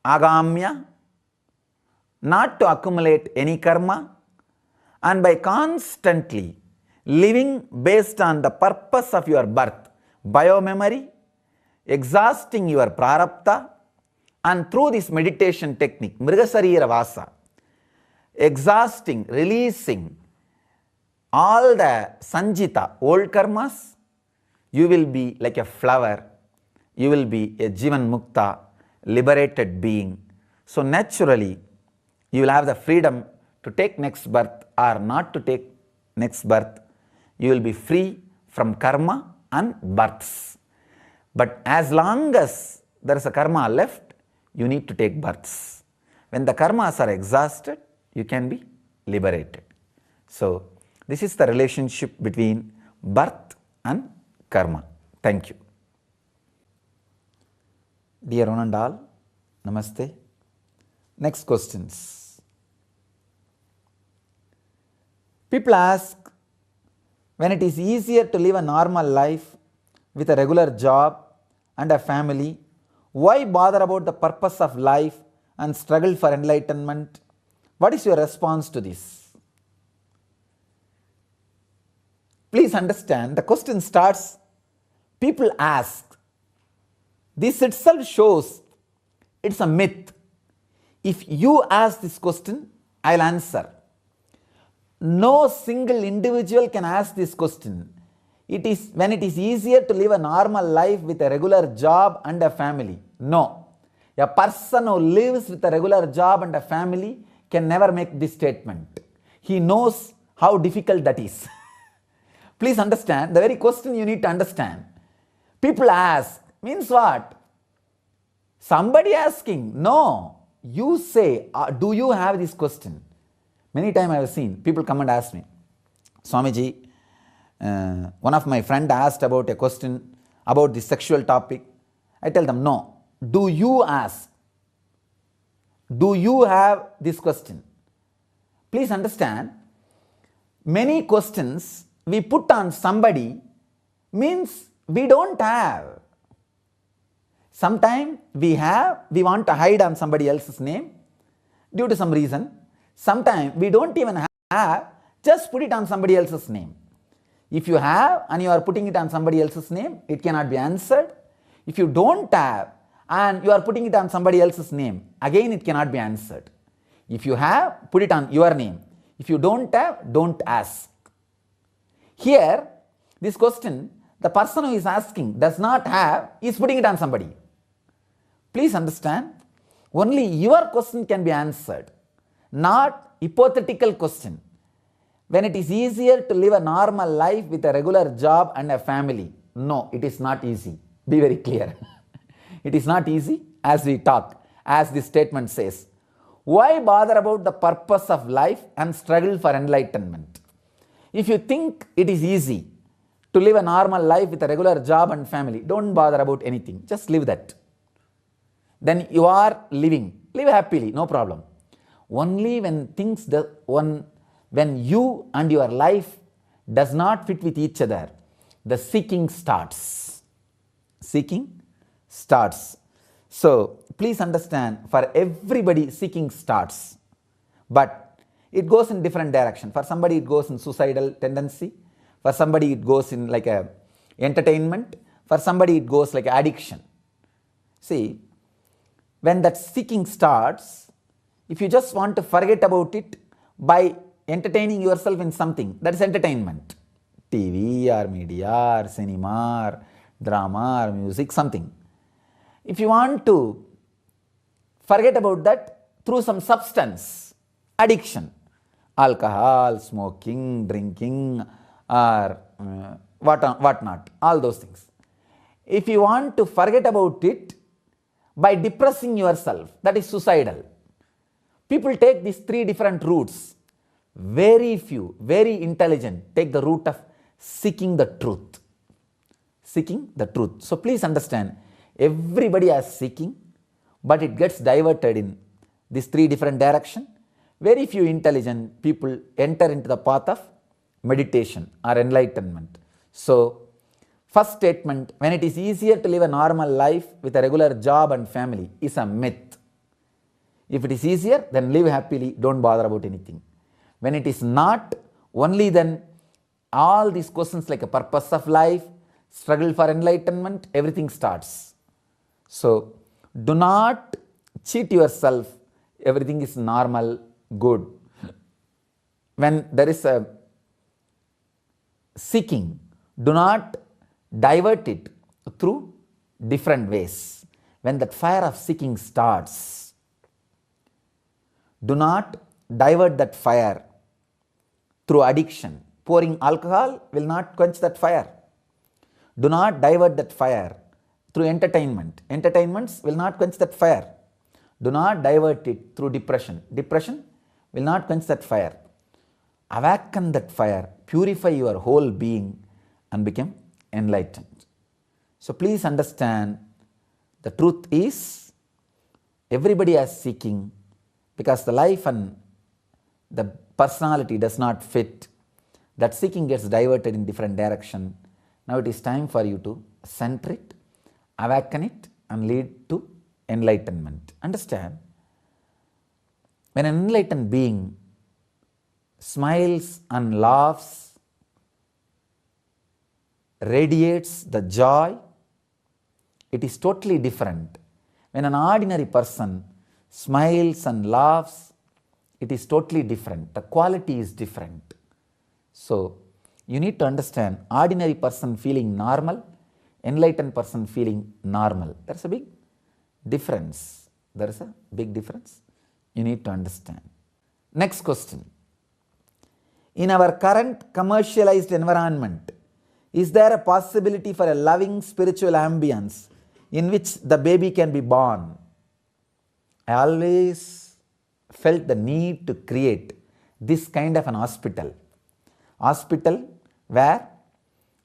agamya, not to accumulate any karma, and by constantly living based on the purpose of your birth, biomemory, exhausting your prarabdha, and through this meditation technique, mrigasarira vasa, exhausting, releasing all the sanjita, old karmas, you will be like a flower, you will be a jivan mukta, liberated being. So naturally, you will have the freedom to take next birth or not to take next birth. You will be free from karma and births. But as long as there is a karma left, you need to take births. When the karmas are exhausted, you can be liberated. So, this is the relationship between birth and karma. Thank you. Dear one and all, namaste. Next questions. People ask, when it is easier to live a normal life with a regular job and a family, why bother about the purpose of life and struggle for enlightenment? What is your response to this? Please understand, the question starts, people ask. This itself shows it's a myth. If you ask this question, I'll answer. No single individual can ask this question. It is when it is easier to live a normal life with a regular job and a family. No. A person who lives with a regular job and a family can never make this statement. He knows how difficult that is. Please understand, the very question you need to understand. People ask, means what? Somebody asking. No. You say, do you have this question? Many times I have seen people come and ask me, Swamiji, one of my friend asked about a question about the sexual topic. I tell them, no. Do you ask? Do you have this question? Please understand, many questions we put on somebody means we don't have. Sometimes we have, we want to hide on somebody else's name due to some reason. Sometimes we don't even have, just put it on somebody else's name. If you have and you are putting it on somebody else's name, it cannot be answered. If you don't have and you are putting it on somebody else's name, again it cannot be answered. If you have, put it on your name. If you don't have, don't ask. Here, this question, the person who is asking does not have, is putting it on somebody. Please understand, only your question can be answered, not hypothetical question. When it is easier to live a normal life with a regular job and a family, no, it is not easy. Be very clear. It is not easy as we talk, as this statement says. Why bother about the purpose of life and struggle for enlightenment? If you think it is easy to live a normal life with a regular job and family, don't bother about anything, just live that. Then you are living, live happily, no problem. Only when things, when you and your life does not fit with each other, the seeking starts. Seeking starts. So please understand, for everybody seeking starts, but it goes in different direction. For somebody it goes in suicidal tendency, for somebody it goes in like a entertainment, for somebody it goes like addiction. See, when that seeking starts, if you just want to forget about it by entertaining yourself in something, that is entertainment. TV or media or cinema or drama or music, something. If you want to forget about that through some substance, addiction, alcohol, smoking, drinking, or whatnot, all those things. If you want to forget about it by depressing yourself, that is suicidal. People take these three different routes. Very few, very intelligent, take the route of seeking the truth. Seeking the truth. So please understand, everybody is seeking, but it gets diverted in these three different directions. Very few intelligent people enter into the path of meditation or enlightenment. So, first statement, when it is easier to live a normal life with a regular job and family, is a myth. If it is easier, then live happily, don't bother about anything. When it is not, only then all these questions like a purpose of life, struggle for enlightenment, everything starts. So, do not cheat yourself, everything is normal, good. When there is a seeking, do not divert it through different ways. When that fire of seeking starts, do not divert that fire through addiction. Pouring alcohol will not quench that fire. Do not divert that fire through entertainment. Entertainments will not quench that fire. Do not divert it through depression. Depression will not quench that fire. Awaken that fire, purify your whole being and become enlightened. So please understand, the truth is everybody is seeking, because the life and the personality does not fit. That seeking gets diverted in different direction. Now it is time for you to center it, awaken it and lead to enlightenment. Understand? When an enlightened being smiles and laughs, radiates the joy, it is totally different. When an ordinary person smiles and laughs, it is totally different. The quality is different. So, you need to understand, ordinary person feeling normal, enlightened person feeling normal. There is a big difference. There is a big difference. You need to understand. Next question. In our current commercialized environment, is there a possibility for a loving spiritual ambience in which the baby can be born? I always felt the need to create this kind of an hospital. Hospital where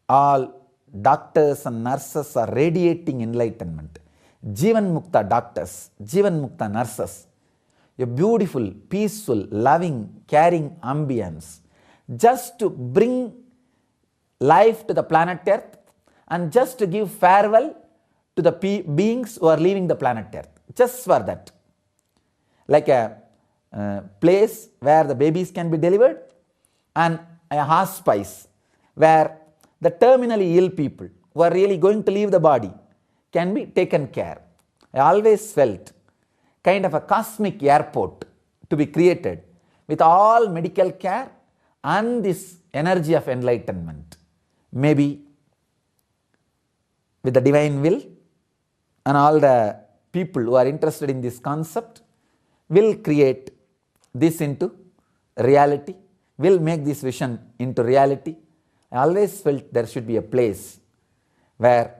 all doctors and nurses are radiating enlightenment. Jivan Mukta doctors, Jivan Mukta nurses. A beautiful, peaceful, loving, caring ambience, just to bring life to the planet Earth and just to give farewell to the beings who are leaving the planet Earth. Just for that. Like a place where the babies can be delivered, and a hospice where the terminally ill people who are really going to leave the body can be taken care. I always felt kind of a cosmic airport to be created with all medical care and this energy of enlightenment. Maybe with the divine will and all the people who are interested in this concept will create this into reality, will make this vision into reality. I always felt there should be a place where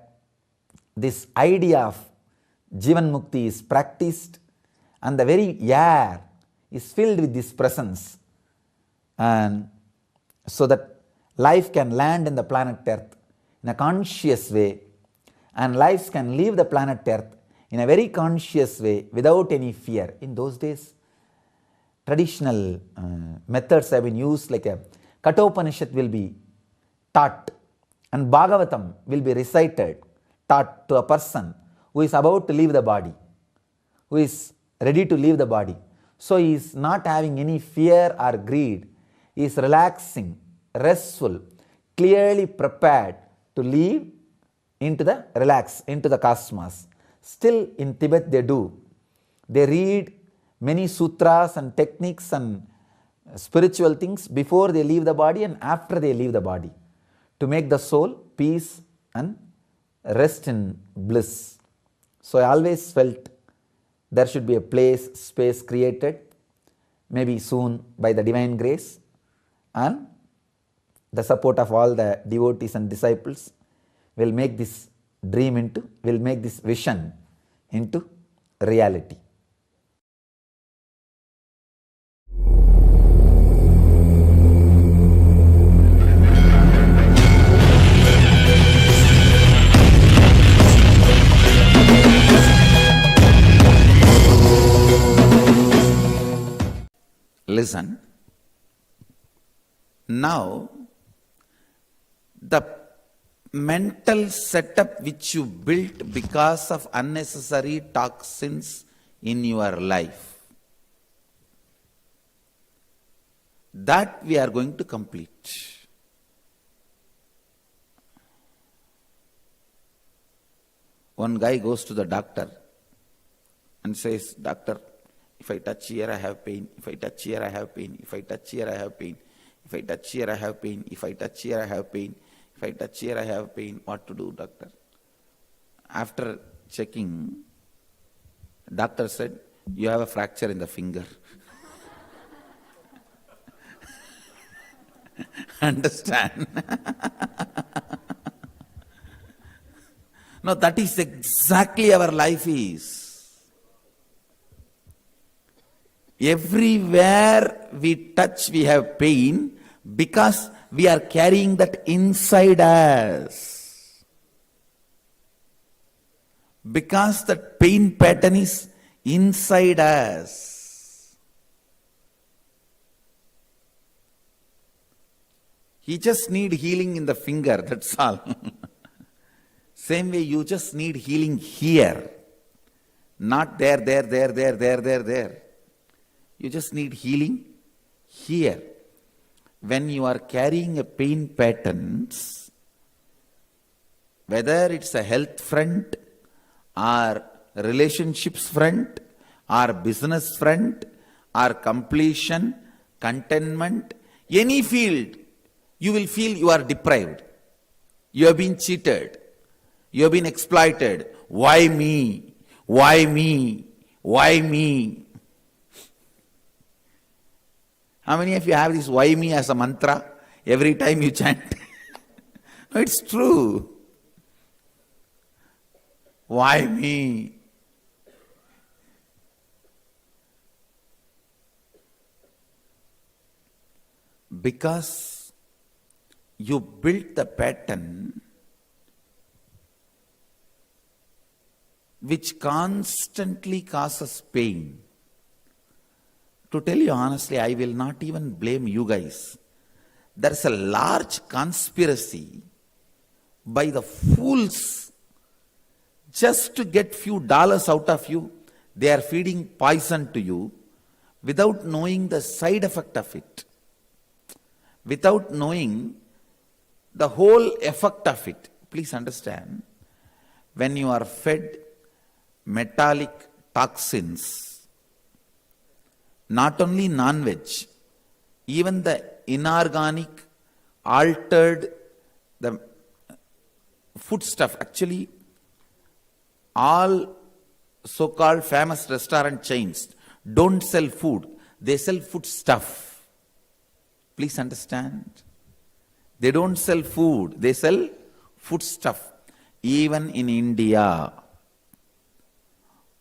this idea of Jivan Mukti is practiced and the very air is filled with this presence, and so that life can land in the planet Earth in a conscious way, and lives can leave the planet Earth in a very conscious way without any fear. In those days, traditional methods have been used, like a Kathopanishad will be taught and Bhagavatam will be recited, taught to a person who is about to leave the body, who is ready to leave the body. So he is not having any fear or greed. He is relaxing, restful, clearly prepared to leave into the cosmos. Still in Tibet they do. They read many sutras and techniques and spiritual things before they leave the body and after they leave the body, to make the soul peace and rest in bliss. So I always felt there should be a place, space created maybe soon by the divine grace and the support of all the devotees and disciples, will make this will make this vision into reality. Listen. Now, the mental setup which you built because of unnecessary toxins in your life, that we are going to complete. One guy goes to the doctor and says, "Doctor, if I touch here I have pain, if I touch here I have pain, if I touch here I have pain, if I touch here I have pain, if I touch here I have pain, if I touch here I have pain, what to do, doctor?" After checking, doctor said, "You have a fracture in the finger." Understand? No, that is exactly our life is. Everywhere we touch, we have pain because we are carrying that inside us. Because that pain pattern is inside us. He just need healing in the finger, that's all. Same way you just need healing here. Not there. You just need healing here. When you are carrying a pain patterns, whether it's a health front or relationships front or business front or completion, contentment, any field, you will feel you are deprived. You have been cheated. You have been exploited. Why me? Why me? Why me? How many of you have this "why me" as a mantra every time you chant? No, it's true. Why me? Because you built the pattern which constantly causes pain. To tell you honestly, I will not even blame you guys. There is a large conspiracy by the fools just to get few dollars out of you. They are feeding poison to you without knowing the side effect of it, without knowing the whole effect of it. Please understand, when you are fed metallic toxins, not only non-veg, even the inorganic, altered, the food stuff. Actually, all so-called famous restaurant chains don't sell food, they sell food stuff. Please understand. They don't sell food, they sell food stuff. Even in India,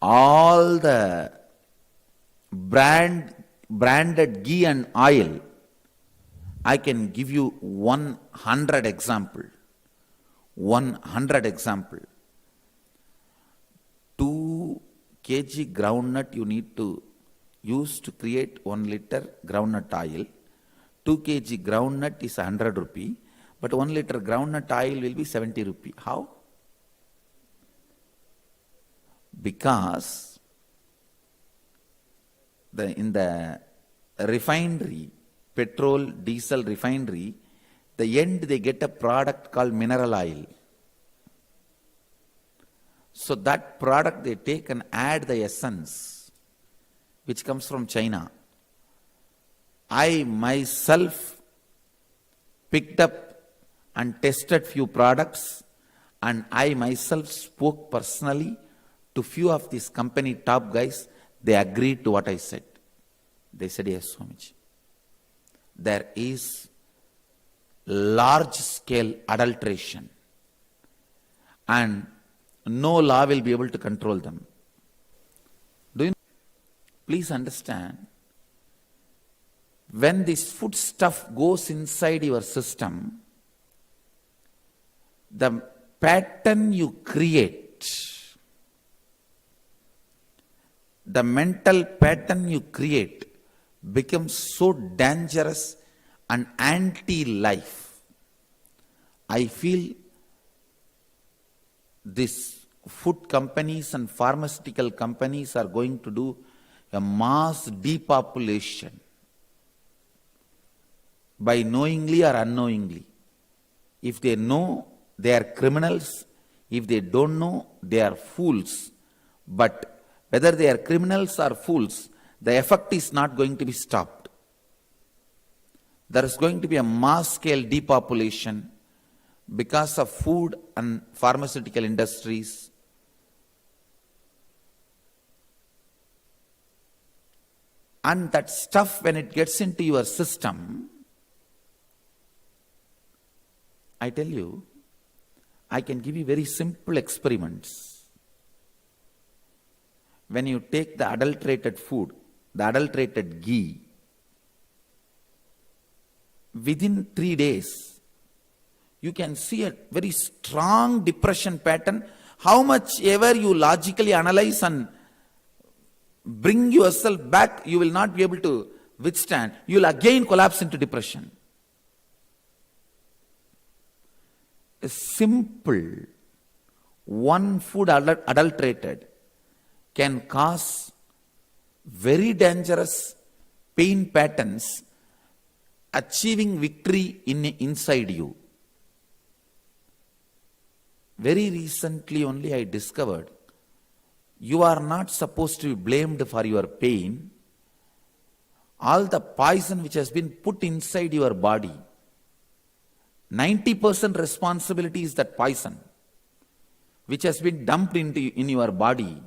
all the branded ghee and oil, I can give you 100 example. 100 example. 2 kg groundnut you need to use to create 1 liter groundnut oil. 2 kg groundnut is 100 rupee, but 1 liter groundnut oil will be 70 rupee. How? Because in the refinery, petrol, diesel refinery, the end they get a product called mineral oil. So that product they take and add the essence, which comes from China. I myself picked up and tested few products, and I myself spoke personally to few of these company top guys. They agreed to what I said. They said, yes, Swamiji. There is large scale adulteration and no law will be able to control them. Do you know? Please understand, when this food stuff goes inside your system, the pattern you create, the mental pattern you create becomes so dangerous and anti-life. I feel these food companies and pharmaceutical companies are going to do a mass depopulation by knowingly or unknowingly. If they know, they are criminals. If they don't know, they are fools. But whether they are criminals or fools, the effect is not going to be stopped. There is going to be a mass-scale depopulation because of food and pharmaceutical industries. And that stuff, when it gets into your system, I tell you, I can give you very simple experiments. When you take the adulterated food, the adulterated ghee, within 3 days, you can see a very strong depression pattern. How much ever you logically analyze and bring yourself back, you will not be able to withstand. You will again collapse into depression. A simple one food adulterated can cause very dangerous pain patterns, achieving victory inside you. Very recently only I discovered you are not supposed to be blamed for your pain. All the poison which has been put inside your body, 90% responsibility is that poison which has been dumped in your body.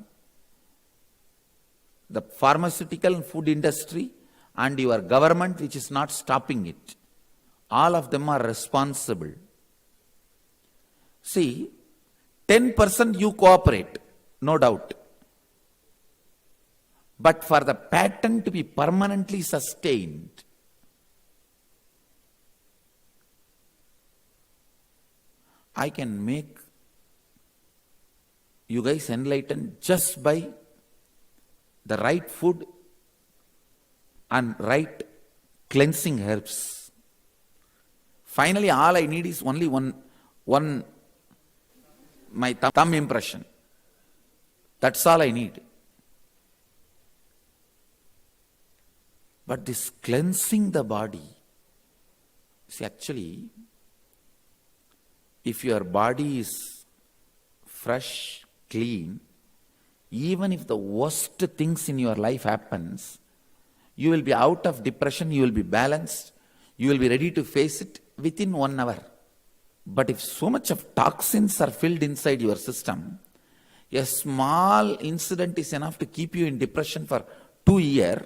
The pharmaceutical and food industry and your government which is not stopping it. All of them are responsible. See, 10% you cooperate, no doubt. But for the pattern to be permanently sustained, I can make you guys enlightened just by the right food and right cleansing herbs. Finally, all I need is only one my thumb impression. That's all I need. But this cleansing the body, see, actually, if your body is fresh, clean, even if the worst things in your life happens, you will be out of depression, you will be balanced, you will be ready to face it within 1 hour. But if so much of toxins are filled inside your system, a small incident is enough to keep you in depression for 2 years,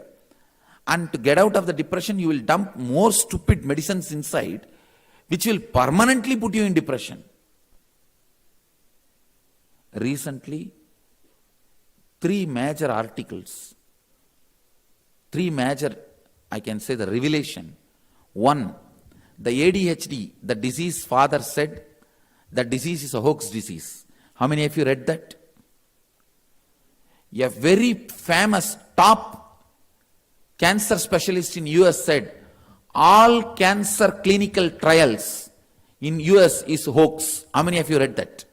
and to get out of the depression, you will dump more stupid medicines inside, which will permanently put you in depression. Recently, 3 major articles, 3 major, I can say, the revelation. 1, the ADHD, the disease father said, that disease is a hoax disease. How many of you read that? A very famous top cancer specialist in US said, all cancer clinical trials in US is hoax. How many of you read that?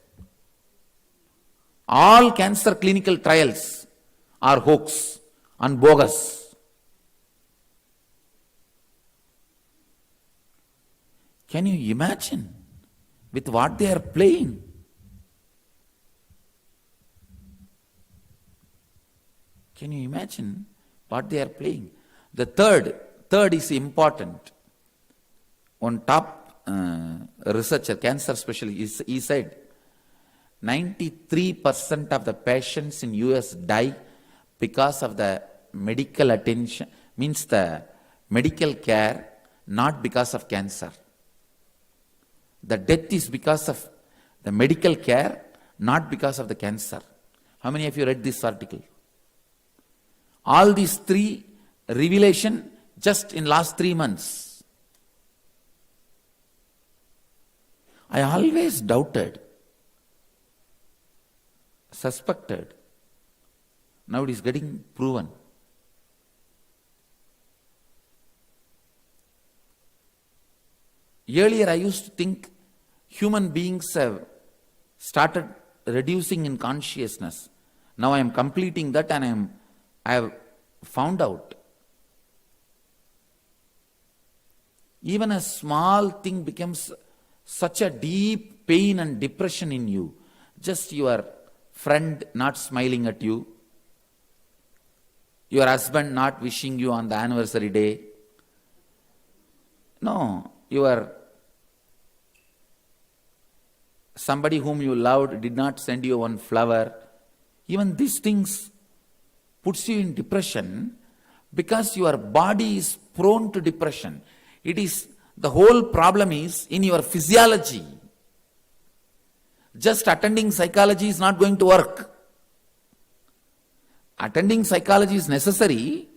All cancer clinical trials are hoax and bogus. Can you imagine with what they are playing? Can you imagine what they are playing? The third is important. One top researcher, cancer specialist, he said, 93% of the patients in US die because of the medical attention, means the medical care not because of cancer. The death is because of the medical care, not because of the cancer. How many of you read this article? All these three revelation just in last 3 months. I always doubted, suspected. Now it is getting proven. Earlier I used to think human beings have started reducing in consciousness. Now I am completing that and I have found out even a small thing becomes such a deep pain and depression in you. Just your friend not smiling at you, your husband not wishing you on the anniversary day. No, your somebody whom you loved did not send you one flower. Even these things puts you in depression because your body is prone to depression. It is, the whole problem is in your physiology. Just attending psychology is not going to work. Attending psychology is necessary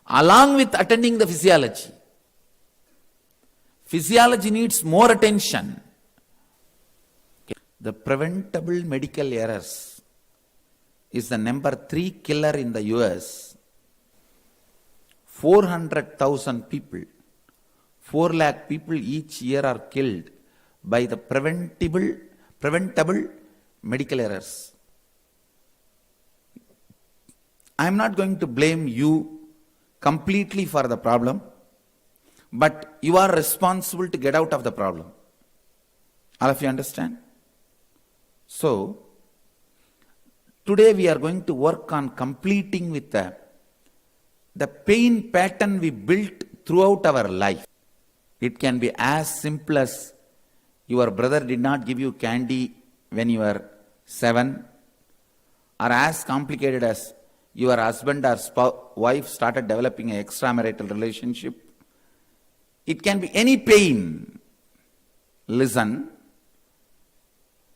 along with attending the physiology. Physiology needs more attention. The preventable medical errors is the number 3 killer in the US. 400,000 people, 4 lakh people each year are killed by the preventable medical errors. I am not going to blame you completely for the problem, but you are responsible to get out of the problem. All of you understand? So, today we are going to work on completing with the pain pattern we built throughout our life. It can be as simple as your brother did not give you candy when you were 7, or as complicated as your husband or wife started developing an extramarital relationship. It can be any pain. Listen.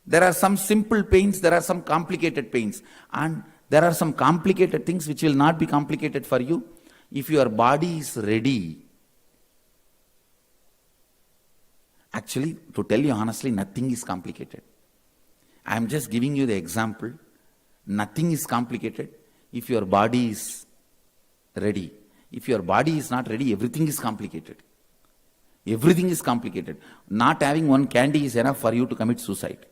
There are some simple pains, there are some complicated pains, and there are some complicated things which will not be complicated for you if your body is ready. Actually, to tell you honestly, nothing is complicated. I am just giving you the example. Nothing is complicated if your body is ready. If your body is not ready, everything is complicated. Everything is complicated. Not having one candy is enough for you to commit suicide.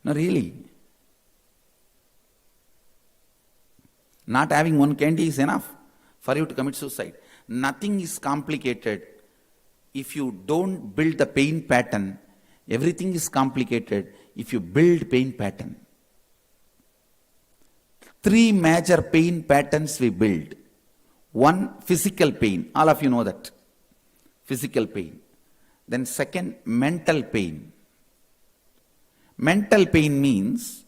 No, really. Not having one candy is enough for you to commit suicide. Nothing is complicated. If you don't build the pain pattern, everything is complicated if you build pain pattern. 3 major pain patterns we build. 1, physical pain. All of you know that. Physical pain. Then second, mental pain. Mental pain means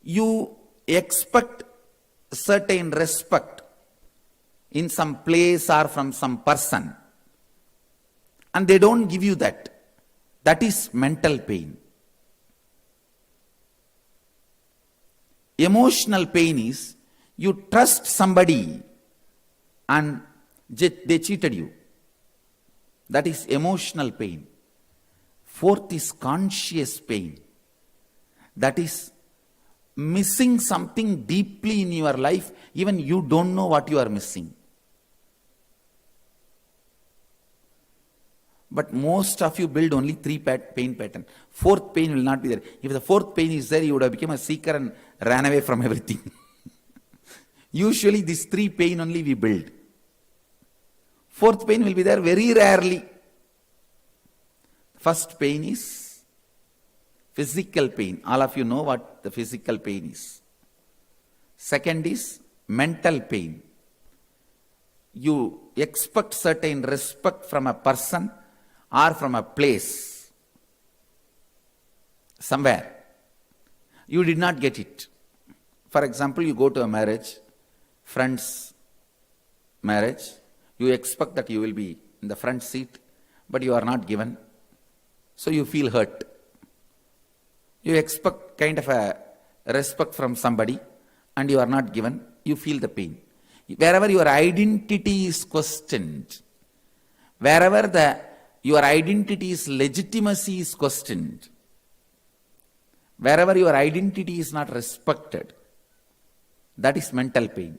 you expect certain respect in some place or from some person, and they don't give you that. That is mental pain. Emotional pain is you trust somebody and they cheated you. That is emotional pain. 4th is conscious pain. That is missing something deeply in your life, even you don't know what you are missing. But most of you build only 3 pain pattern. 4th pain will not be there. If the 4th pain is there, you would have become a seeker and ran away from everything. Usually these 3 pain only we build. 4th pain will be there very rarely. First pain is physical pain. All of you know what the physical pain is. Second is mental pain. You expect certain respect from a person or from a place. Somewhere. You did not get it. For example, you go to a marriage, friends marriage, you expect that you will be in the front seat, but you are not given, so you feel hurt. You expect kind of a respect from somebody, and you are not given, you feel the pain. Wherever your identity is questioned, wherever your identity's legitimacy is questioned, wherever your identity is not respected, that is mental pain.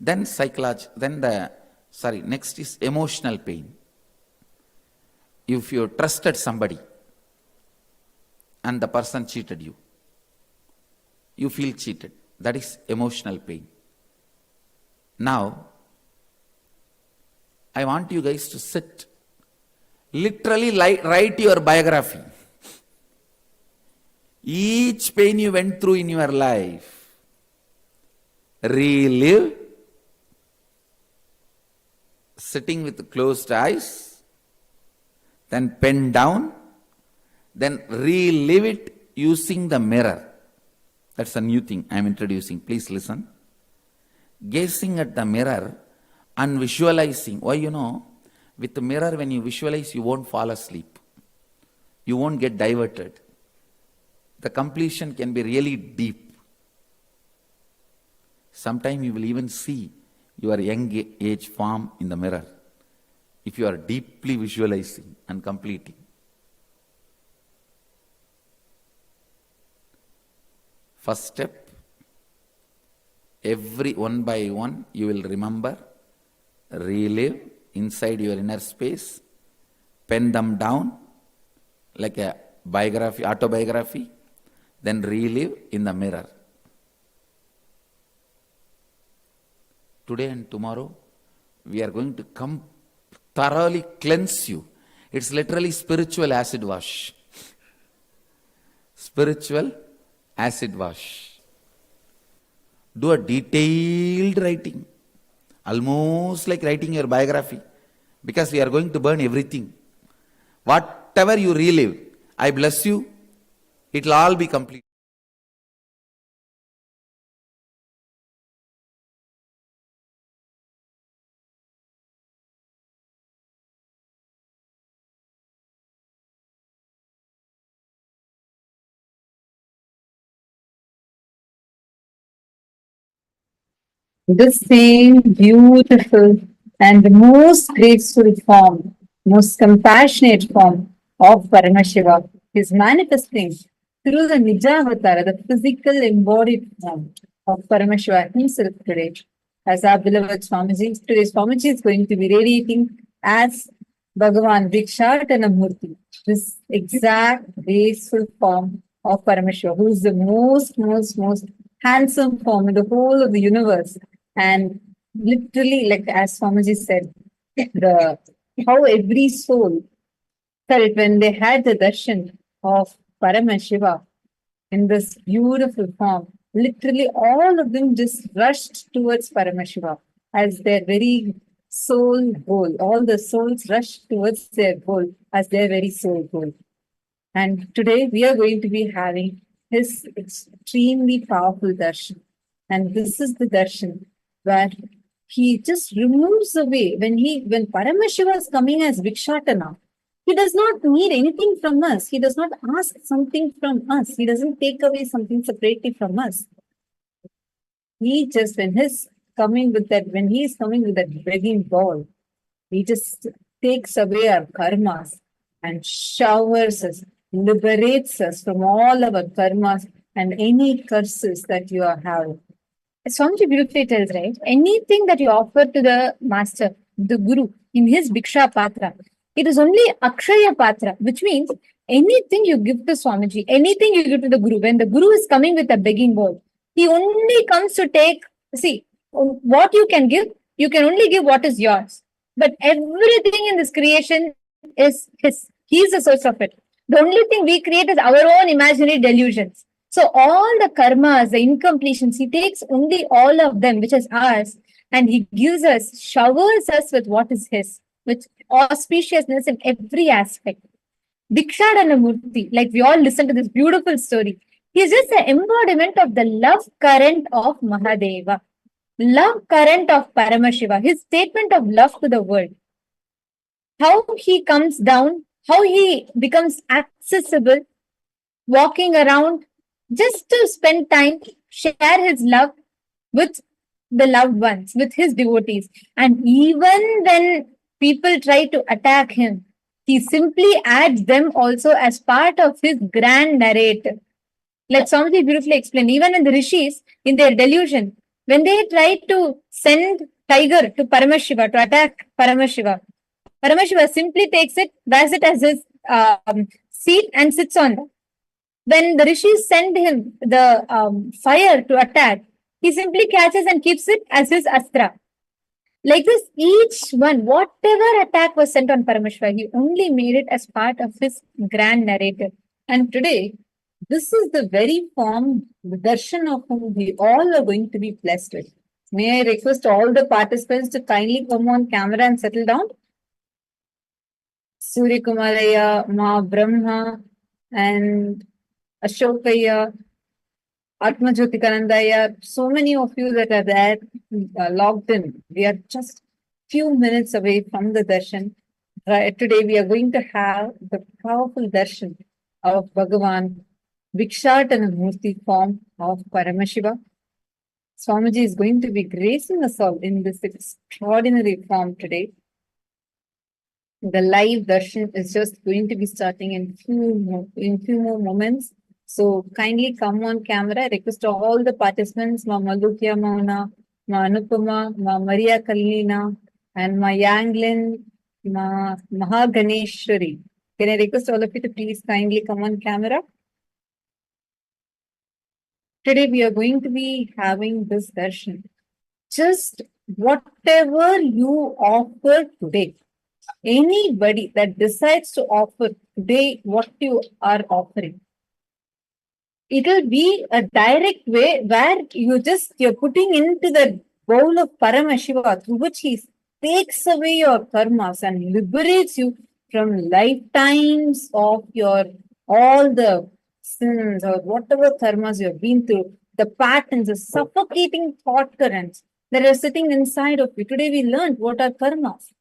Then next is emotional pain. If you trusted somebody and the person cheated you, you feel cheated. That is emotional pain. Now, I want you guys to sit, literally write your biography. Each pain you went through in your life, relive, sitting with closed eyes, then pen down, then relive it using the mirror. That's a new thing I am introducing. Please listen. Gazing at the mirror and visualizing. Why, with the mirror, when you visualize, you won't fall asleep. You won't get diverted. The completion can be really deep. Sometimes you will even see your young age form in the mirror if you are deeply visualizing and completing. First step, every one by one you will remember, relive inside your inner space, pen them down like a biography, autobiography, then relive in the mirror. Today and tomorrow, we are going to come thoroughly cleanse you. It's literally spiritual acid wash. Spiritual acid wash. Do a detailed writing, almost like writing your biography, because we are going to burn everything. Whatever you relive, I bless you, it will all be complete. The same beautiful and the most graceful form, most compassionate form of Paramashiva is manifesting through the Nijavatara, the physical embodied form of Paramashiva himself today. As our beloved Swamiji, today's Swamiji is going to be radiating as Bhagavan Vrikshatana Murti, this exact graceful form of Paramashiva, who is the most handsome form in the whole of the universe. And literally, like as Swamiji said, how every soul felt when they had the darshan of Paramashiva in this beautiful form. Literally, all of them just rushed towards Paramashiva as their very soul goal. All the souls rushed towards their goal as their very soul goal. And today we are going to be having his extremely powerful darshan. And this is the darshan where he just removes away, when Paramashiva is coming as Vikshatana, he does not need anything from us. He does not ask something from us. He doesn't take away something separately from us. He just, when he is coming with that begging ball, he just takes away our karmas and showers us, liberates us from all our karmas and any curses that you are having. Swamiji beautifully tells, right? Anything that you offer to the master, the guru, in his Bhiksha Patra, it is only Akshaya Patra, which means anything you give to Swamiji, anything you give to the guru, when the guru is coming with a begging bowl, he only comes to take, see, what you can give, you can only give what is yours. But everything in this creation is his. He is the source of it. The only thing we create is our own imaginary delusions. So all the karmas, the incompletions, he takes only all of them, which is ours, and he gives us, showers us with what is his, with auspiciousness in every aspect. Vikshadana Murti, like we all listen to this beautiful story, he is just the embodiment of the love current of Mahadeva. love current of Paramashiva, his statement of love to the world, how he comes down, how he becomes accessible, walking around just to spend time, share his love with the loved ones, with his devotees. And even when people try to attack him, he simply adds them also as part of his grand narrative. Like Swamiji beautifully explained, even in the rishis, in their delusion, when they try to send tiger to Paramashiva to attack Paramashiva, Paramashiva simply takes it, wears it as his seat and sits on that. When the rishis send him the fire to attack, he simply catches and keeps it as his astra. Like this, each one, whatever attack was sent on Paramashiva, he only made it as part of his grand narrative. And today, this is the very form, the darshan of whom we all are going to be blessed with. May I request all the participants to kindly come on camera and settle down? Surya Kumaraya, Ma Brahma, and Ashokaya, Atmajyotikanandaya, so many of you that are there logged in. We are just few minutes away from the darshan. Today we are going to have the powerful darshan of Bhagavan Bhikshatana Murti form of Paramashiva. Swamiji is going to be gracing us all in this extraordinary form today. The live darshan is just going to be starting in few more moments. So kindly come on camera. I request all the participants, Ma Malukya Mauna, Ma Anupama, Ma Maria Kalina, and Ma Yanglin, Ma Mahaganeshwari. Can I request all of you to please kindly come on camera? Today we are going to be having this darshan. Just whatever you offer today, anybody that decides to offer today what you are offering, it will be a direct way where you're putting into the bowl of Paramashiva, through which he takes away your karmas and liberates you from lifetimes of your all the sins or whatever karmas you have been through, the patterns, the suffocating thought currents that are sitting inside of you. Today we learned what are karmas.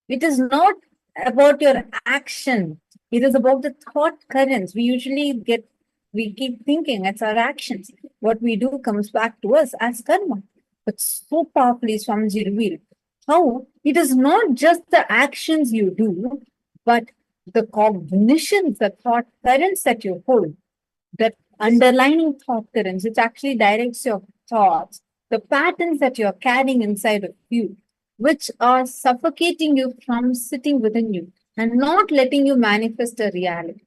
It is not about your action. It is about the thought currents. We keep thinking it's our actions. What we do comes back to us as karma. But so powerfully Swamiji revealed how it is not just the actions you do, but the cognitions, the thought currents that you hold, that underlining thought currents, which actually directs your thoughts, the patterns that you're carrying inside of you, which are suffocating you from sitting within you and not letting you manifest a reality.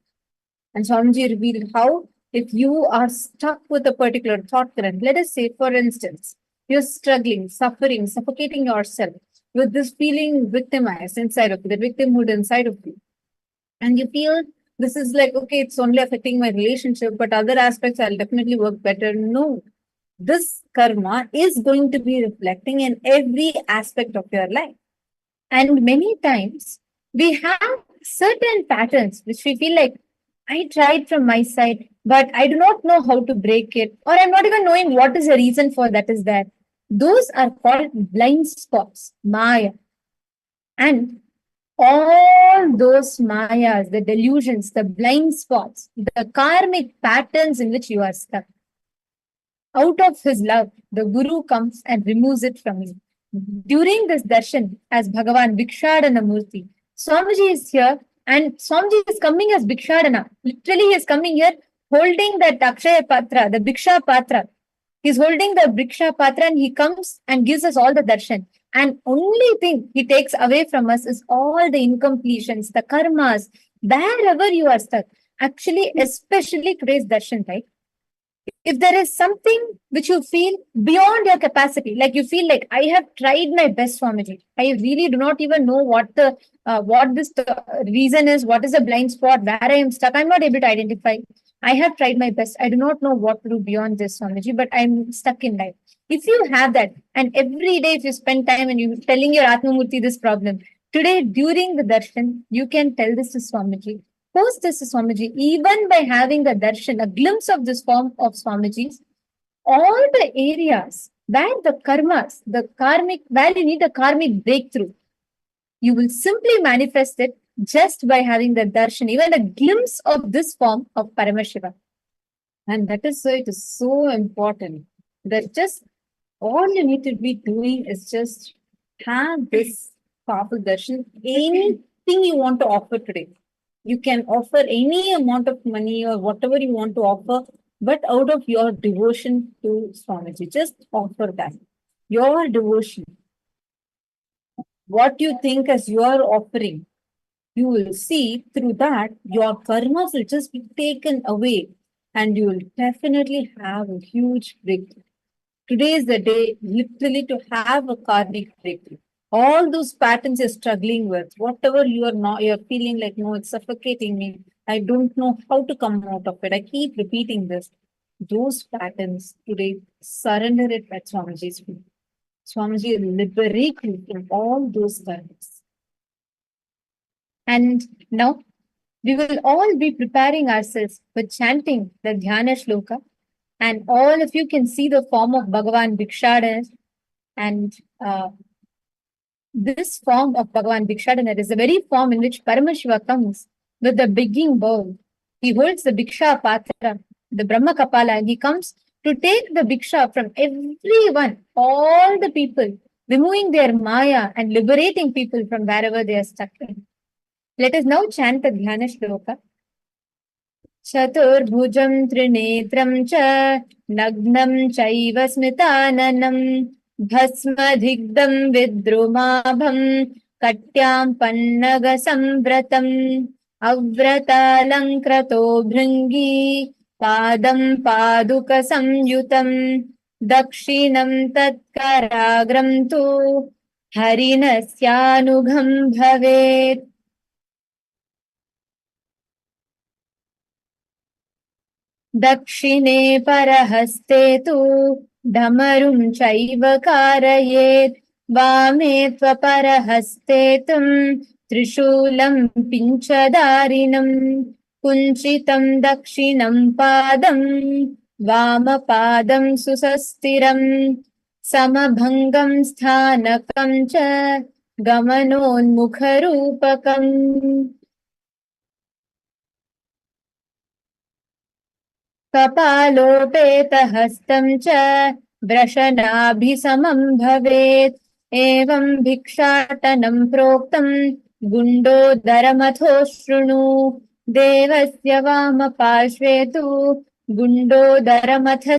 And Swamiji revealed how if you are stuck with a particular thought current, let us say, for instance, you're struggling, suffering, suffocating yourself with this feeling victimized inside of you, the victimhood inside of you. And you feel this is like, okay, it's only affecting my relationship, but other aspects I'll definitely work better. No, this karma is going to be reflecting in every aspect of your life. And many times we have certain patterns which we feel like, I tried from my side, but I do not know how to break it, or I'm not even knowing what is the reason for that is there. Those are called blind spots, Maya. And all those Mayas, the delusions, the blind spots, the karmic patterns in which you are stuck, out of his love, the Guru comes and removes it from you. During this darshan, as Bhagavan Bhikshadana Murti, Swamiji is here and Swamiji is coming as Bhikshadana. Literally, he is coming here holding that Akshaya Patra, the Bhiksha Patra. He's holding the Bhiksha Patra and he comes and gives us all the darshan. And only thing he takes away from us is all the incompletions, the karmas, wherever you are stuck. Actually, especially today's darshan, right? If there is something which you feel beyond your capacity, like you feel like I have tried my best, Swamiji, I really do not even know what this reason is, what is the blind spot, where I am stuck. I'm not able to identify. I have tried my best. I do not know what to do beyond this, Swamiji, but I'm stuck in life. If you have that, and every day if you spend time and you're telling your Atmamurti this problem, today during the darshan, you can tell this to Swamiji. Post this to Swamiji, even by having a darshan, a glimpse of this form of Swamiji's, all the areas where the karmas, the karmic, where you need a karmic breakthrough, you will simply manifest it just by having the darshan, even a glimpse of this form of Paramashiva. And that is why it is so important that just all you need to be doing is just have this powerful darshan. Anything you want to offer today, you can offer any amount of money or whatever you want to offer, but out of your devotion to Swamiji, just offer that. Your devotion, what you think as your offering, you will see through that your karmas will just be taken away and you will definitely have a huge breakthrough. Today is the day literally to have a karmic breakthrough. All those patterns you're struggling with, whatever you're feeling like, no, it's suffocating me. I don't know how to come out of it. I keep repeating this. Those patterns today, surrender it at Swamiji's feet. Swamiji will liberate you from all those patterns. And now we will all be preparing ourselves for chanting the Dhyana Shloka. And all of you can see the form of Bhagavan Bhikshadana. And this form of Bhagavan Bhikshadana is the very form in which Paramashiva comes with the begging bowl. He holds the Bhiksha Patra, the Brahma Kapala, and he comes to take the Bhiksha from everyone, all the people, removing their Maya and liberating people from wherever they are stuck in. Let us now chant the Dhyana Shloka. Chaturbhujam Trinetram cha Nagnam chaiva smitaananam Bhasmadhigdam vidrumabham Katyam pannaga samvratam Avratalankrato bhringi Padam paduka samyutam Dakshinam tatkaragram tu Harinasyanugham bhavet. दक्षिणे परहस्ते तु धमरुं चैव कारयेत् वामे त्वपरहस्ते तं त्रिशूलं पिञ्चदारिणं कुञ्चितं दक्षिणं पादं वामपादं सुसस्थिरं समभङ्गं स्थानकं च गमनोन्मुखरूपकम् कपालोपेतहस्तं च वृषणाभिसमं भवेत् एवं भिक्षाटनं प्रोक्तं गुण्डोदरमथो शृणु देवस्य वामपार्श्वे तु गुण्डोदरमथ